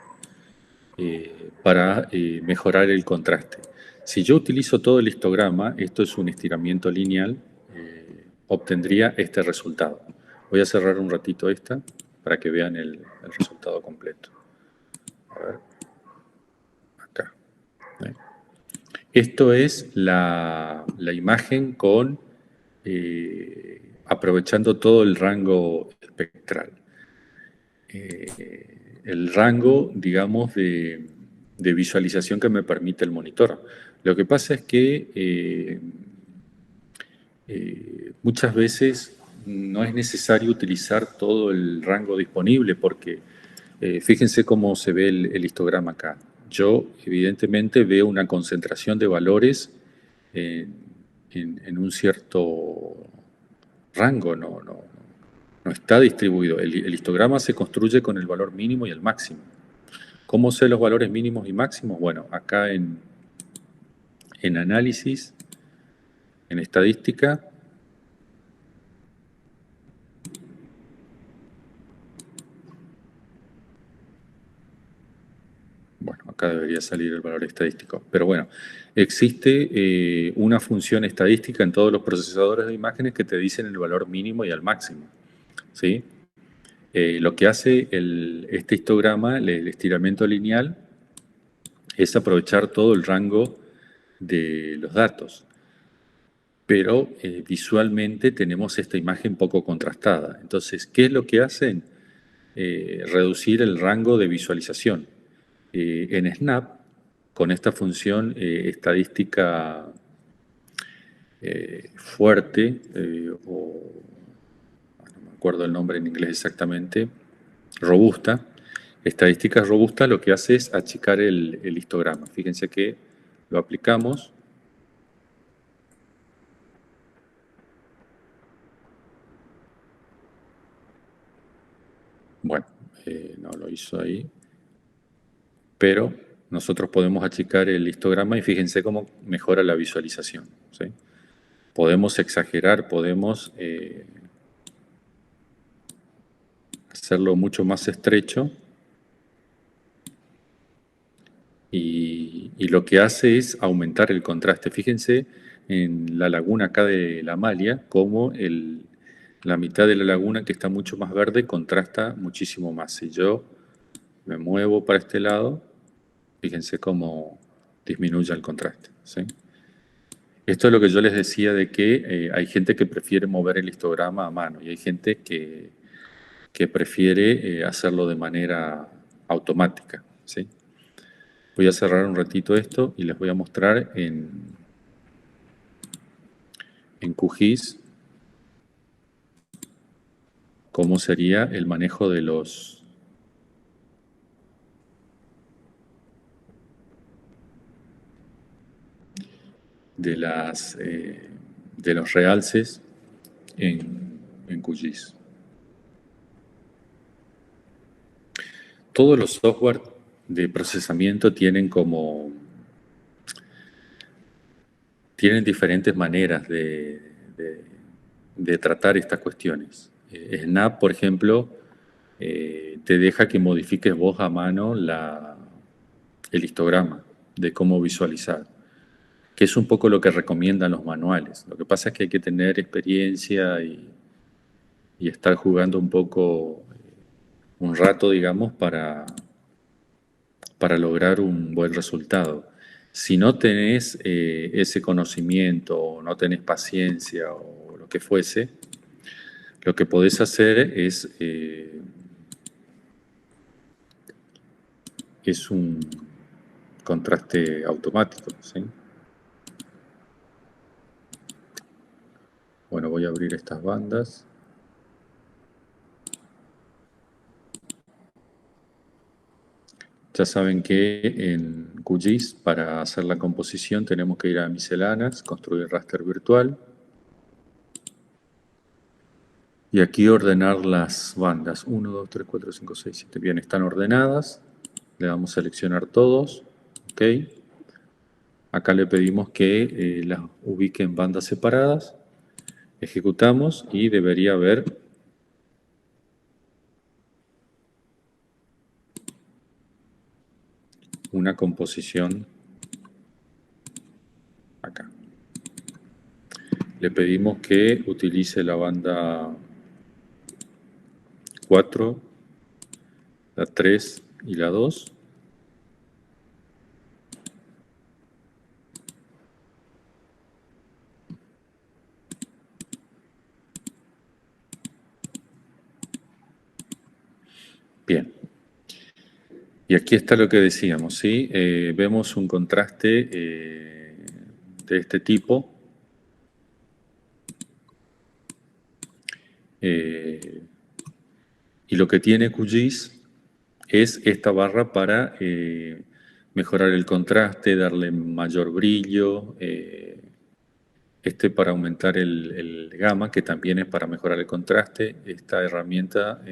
para mejorar el contraste. Si yo utilizo todo el histograma, esto es un estiramiento lineal, obtendría este resultado. Voy a cerrar un ratito esta para que vean el resultado completo. A ver, acá. Esto es la imagen con aprovechando todo el rango espectral. El rango, digamos, de visualización que me permite el monitor. Lo que pasa es que muchas veces no es necesario utilizar todo el rango disponible porque fíjense cómo se ve el histograma acá. Yo evidentemente veo una concentración de valores en un cierto rango, no está distribuido. El histograma se construye con el valor mínimo y el máximo. ¿Cómo sé los valores mínimos y máximos? Bueno, acá en análisis, en estadística, bueno, acá debería salir el valor estadístico, pero bueno, existe una función estadística en todos los procesadores de imágenes que te dicen el valor mínimo y el máximo, ¿sí? Lo que hace este histograma, el estiramiento lineal, es aprovechar todo el rango de los datos. Pero visualmente tenemos esta imagen poco contrastada. Entonces, ¿qué es lo que hacen? Reducir el rango de visualización. En Snap, con esta función estadística fuerte, o no me acuerdo el nombre en inglés exactamente, robusta, estadística robusta lo que hace es achicar el histograma. Fíjense que lo aplicamos. Bueno, no lo hizo ahí. Pero nosotros podemos achicar el histograma y fíjense cómo mejora la visualización, ¿sí? Podemos exagerar, podemos hacerlo mucho más estrecho y lo que hace es aumentar el contraste. Fíjense en la laguna acá de La Malia, cómo la mitad de la laguna que está mucho más verde contrasta muchísimo más. Si yo me muevo para este lado, fíjense cómo disminuye el contraste, ¿sí? Esto es lo que yo les decía de que hay gente que prefiere mover el histograma a mano y hay gente que prefiere hacerlo de manera automática, ¿sí? Voy a cerrar un ratito esto y les voy a mostrar en QGIS cómo sería el manejo de los de los realces en QGIS. Todos los software de procesamiento tienen diferentes maneras de tratar estas cuestiones. Snap, por ejemplo, te deja que modifiques vos a mano el histograma de cómo visualizar, que es un poco lo que recomiendan los manuales. Lo que pasa es que hay que tener experiencia y estar jugando un poco, un rato, digamos, para lograr un buen resultado. Si no tenés ese conocimiento, o no tenés paciencia, o lo que fuese, lo que podés hacer es un contraste automático, ¿sí? Bueno, voy a abrir estas bandas. Ya saben que en QGIS, para hacer la composición, tenemos que ir a misceláneas, construir raster virtual. Y aquí ordenar las bandas. 1, 2, 3, 4, 5, 6, 7. Bien, están ordenadas. Le damos a seleccionar todos. Ok. Acá le pedimos que las ubique en bandas separadas. Ejecutamos y debería haber una composición acá. Le pedimos que utilice la banda 4, la 3 y la 2. Bien. Y aquí está lo que decíamos, ¿sí? Vemos un contraste de este tipo. Y lo que tiene QGIS es esta barra para mejorar el contraste, darle mayor brillo, para aumentar el gamma, que también es para mejorar el contraste. Esta herramienta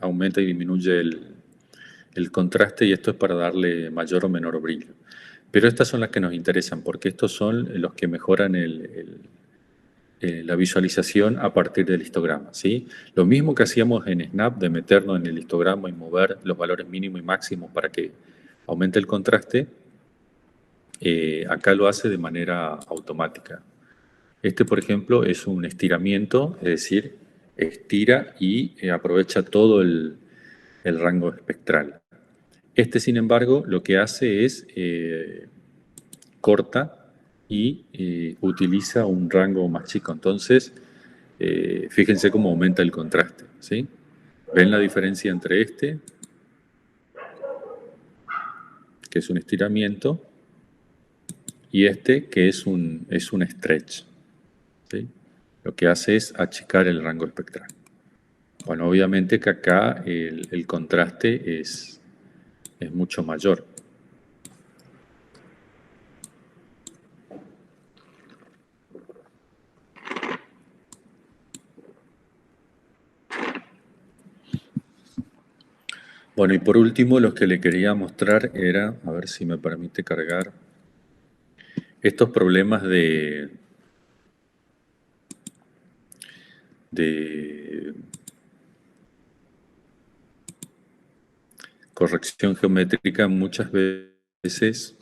aumenta y disminuye el contraste y esto es para darle mayor o menor brillo. Pero estas son las que nos interesan porque estos son los que mejoran la visualización a partir del histograma, ¿sí? Lo mismo que hacíamos en Snap de meternos en el histograma y mover los valores mínimos y máximos para que aumente el contraste, acá lo hace de manera automática. Por ejemplo, es un estiramiento, es decir, estira y aprovecha todo el rango espectral. Sin embargo, lo que hace es corta y utiliza un rango más chico. Entonces, fíjense cómo aumenta el contraste, ¿sí? ¿Ven la diferencia entre que es un estiramiento, y que es un stretch, ¿sí? Lo que hace es achicar el rango espectral. Bueno, obviamente que acá el contraste es mucho mayor. Bueno, y por último, lo que le quería mostrar era, a ver si me permite cargar, estos problemas de corrección geométrica muchas veces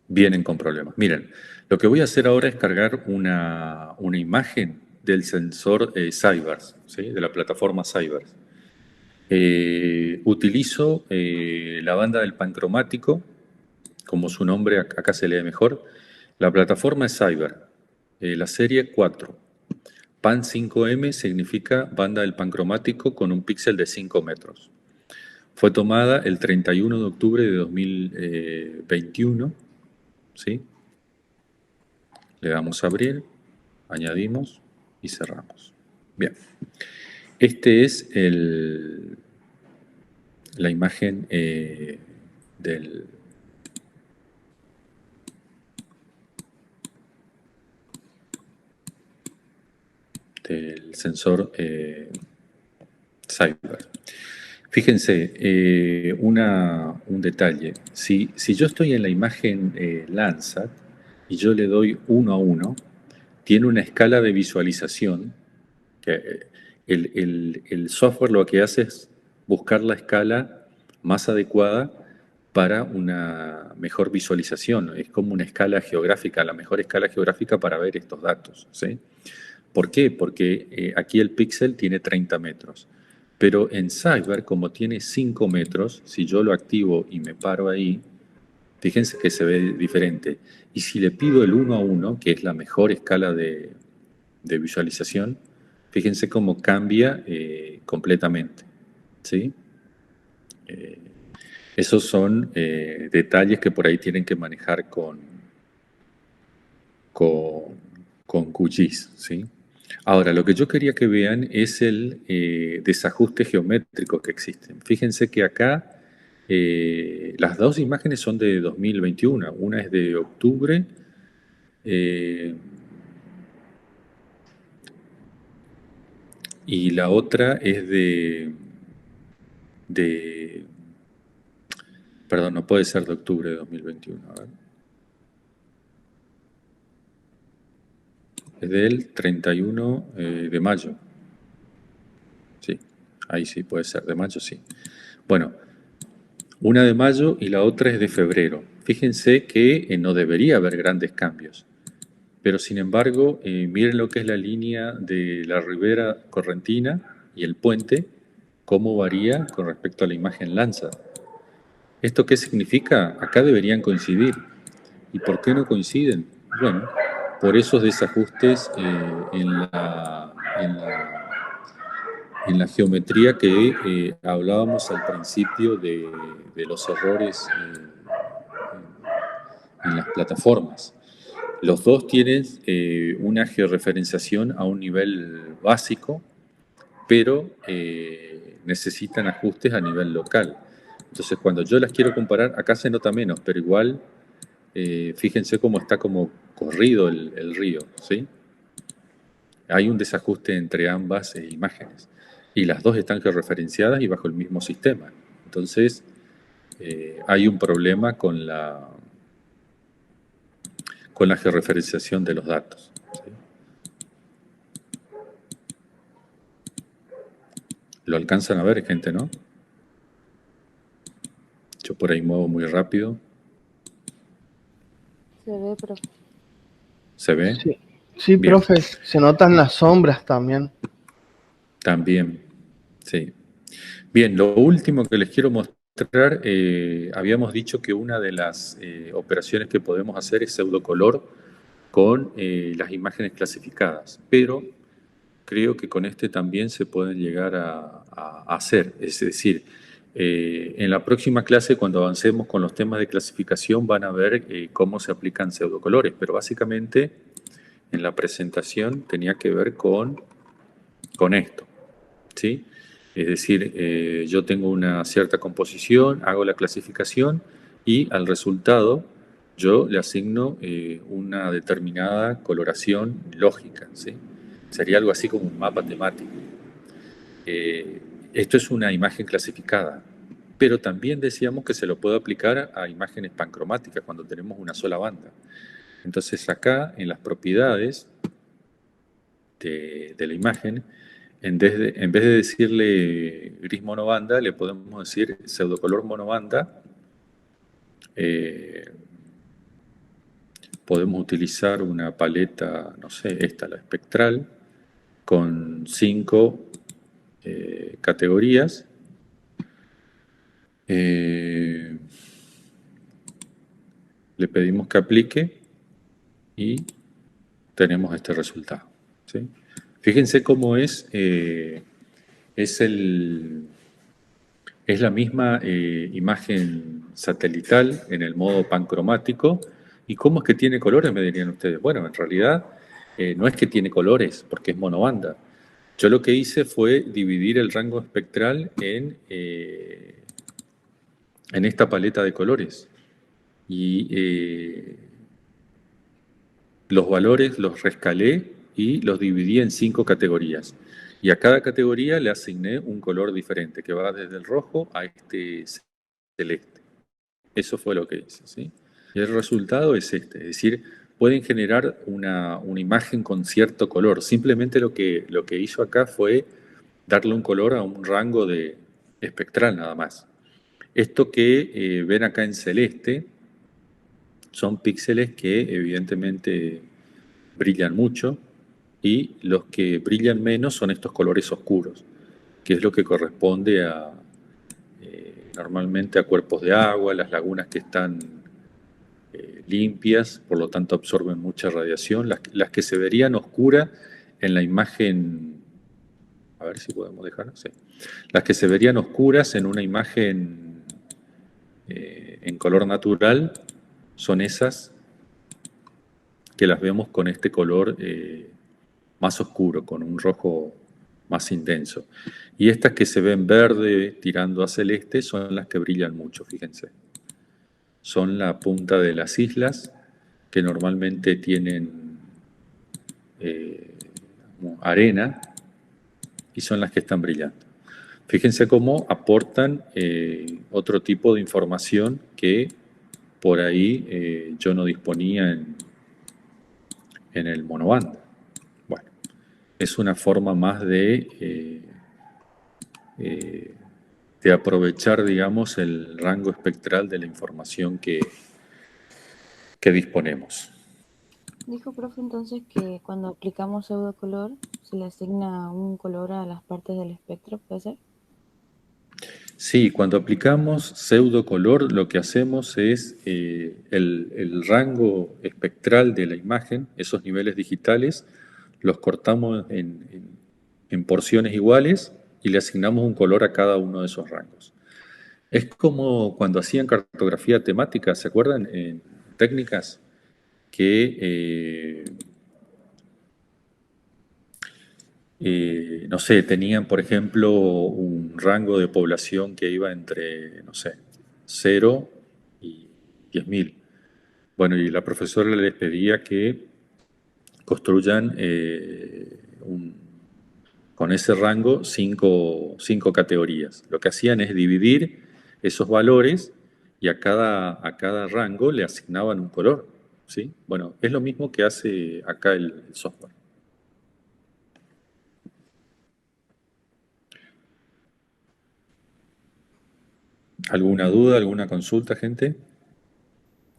vienen con problemas. Miren, lo que voy a hacer ahora es cargar una imagen del sensor Sybers, ¿sí? De la plataforma Sybers. Utilizo la banda del pancromático, como su nombre acá se lee mejor. La plataforma es Cyber, la serie 4. PAN 5M significa banda del pancromático con un píxel de 5 metros. Fue tomada el 31 de octubre de 2021, ¿sí? Le damos a abrir, añadimos y cerramos. Bien, este es la imagen del sensor Cyber. Fíjense, un detalle. Si yo estoy en la imagen Landsat y yo le doy 1 a 1, tiene una escala de visualización que el software lo que hace es buscar la escala más adecuada para una mejor visualización. Es como una escala geográfica, la mejor escala geográfica para ver estos datos, ¿sí? ¿Por qué? Porque aquí el píxel tiene 30 metros. Pero en Cyber, como tiene 5 metros, si yo lo activo y me paro ahí, fíjense que se ve diferente. Y si le pido el 1 a 1, que es la mejor escala de visualización, fíjense cómo cambia completamente, ¿sí? Esos son detalles que por ahí tienen que manejar con QGIS, ¿sí? Ahora, lo que yo quería que vean es el desajuste geométrico que existe. Fíjense que acá las dos imágenes son de 2021. Una es de octubre y la otra es perdón, no puede ser de octubre de 2021. A ver. Es del 31 de mayo. Sí, ahí sí puede ser, de mayo sí. Bueno, una de mayo y la otra es de febrero. Fíjense que no debería haber grandes cambios, pero sin embargo, miren lo que es la línea de la ribera correntina y el puente, cómo varía con respecto a la imagen Landsat. ¿Esto qué significa? Acá deberían coincidir. ¿Y por qué no coinciden? Bueno, por esos desajustes en la geometría que hablábamos al principio de los errores en las plataformas. Los dos tienen una georreferenciación a un nivel básico, pero necesitan ajustes a nivel local. Entonces, cuando yo las quiero comparar, acá se nota menos, pero igual, fíjense cómo está como corrido el río, ¿sí? Hay un desajuste entre ambas imágenes. Y las dos están georreferenciadas y bajo el mismo sistema. Entonces, hay un problema con la georreferenciación de los datos, ¿sí? Lo alcanzan a ver, gente, ¿no? Yo por ahí muevo muy rápido. Se ve, profe. ¿Se ve? Sí, sí, Bien. profe, se notan las sombras también. También, sí. Bien, lo último que les quiero mostrar, habíamos dicho que una de las operaciones que podemos hacer es pseudocolor con las imágenes clasificadas, pero creo que con este también se pueden llegar a hacer. Es decir, en la próxima clase, cuando avancemos con los temas de clasificación, van a ver cómo se aplican pseudocolores, pero básicamente en la presentación tenía que ver con esto, ¿sí? Es decir, yo tengo una cierta composición, hago la clasificación y al resultado yo le asigno una determinada coloración lógica, ¿sí? Sería algo así como un mapa temático. Esto es una imagen clasificada, pero también decíamos que se lo puede aplicar a imágenes pancromáticas cuando tenemos una sola banda. Entonces acá en las propiedades de la imagen, en vez de decirle gris monobanda, le podemos decir pseudocolor monobanda. Podemos utilizar una paleta, no sé, esta, la espectral, con 5 categorías. Le pedimos que aplique y tenemos este resultado, ¿sí? Fíjense cómo es la misma imagen satelital en el modo pancromático. ¿Y cómo es que tiene colores, me dirían ustedes? Bueno, en realidad no es que tiene colores, porque es monobanda. Yo lo que hice fue dividir el rango espectral en esta paleta de colores. Y los valores los rescalé y los dividí en 5 categorías. Y a cada categoría le asigné un color diferente, que va desde el rojo a este celeste. Eso fue lo que hice, ¿sí? Y el resultado es este, es decir, pueden generar una imagen con cierto color. Simplemente lo que hizo acá fue darle un color a un rango de espectral nada más. Esto que ven acá en celeste son píxeles que evidentemente brillan mucho, y los que brillan menos son estos colores oscuros, que es lo que corresponde normalmente a cuerpos de agua, las lagunas que están limpias, por lo tanto absorben mucha radiación. Las que se verían oscuras en la imagen, a ver si podemos dejarlo, sí. Las que se verían oscuras en una imagen en color natural son esas que las vemos con este color más oscuro, con un rojo más intenso. Y estas que se ven verde tirando a celeste son las que brillan mucho, fíjense. Son la punta de las islas, que normalmente tienen arena, y son las que están brillando. Fíjense cómo aportan otro tipo de información que por ahí yo no disponía en el monobanda. Bueno, es una forma más de aprovechar, digamos, el rango espectral de la información que disponemos. Dijo, profe, entonces que cuando aplicamos pseudocolor se le asigna un color a las partes del espectro, ¿puede ser? Sí, cuando aplicamos pseudocolor lo que hacemos es el rango espectral de la imagen, esos niveles digitales, los cortamos en porciones iguales y le asignamos un color a cada uno de esos rangos. Es como cuando hacían cartografía temática, ¿se acuerdan? En técnicas que, no sé, tenían, por ejemplo, un rango de población que iba entre, no sé, 0 y 10.000. Bueno, y la profesora les pedía que construyan con ese rango cinco categorías. Lo que hacían es dividir esos valores y a cada rango le asignaban un color, ¿sí? Bueno, es lo mismo que hace acá el software. ¿Alguna duda, alguna consulta, gente?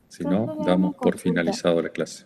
Si no, Profe, le hago damos una por consulta. finalizado la clase.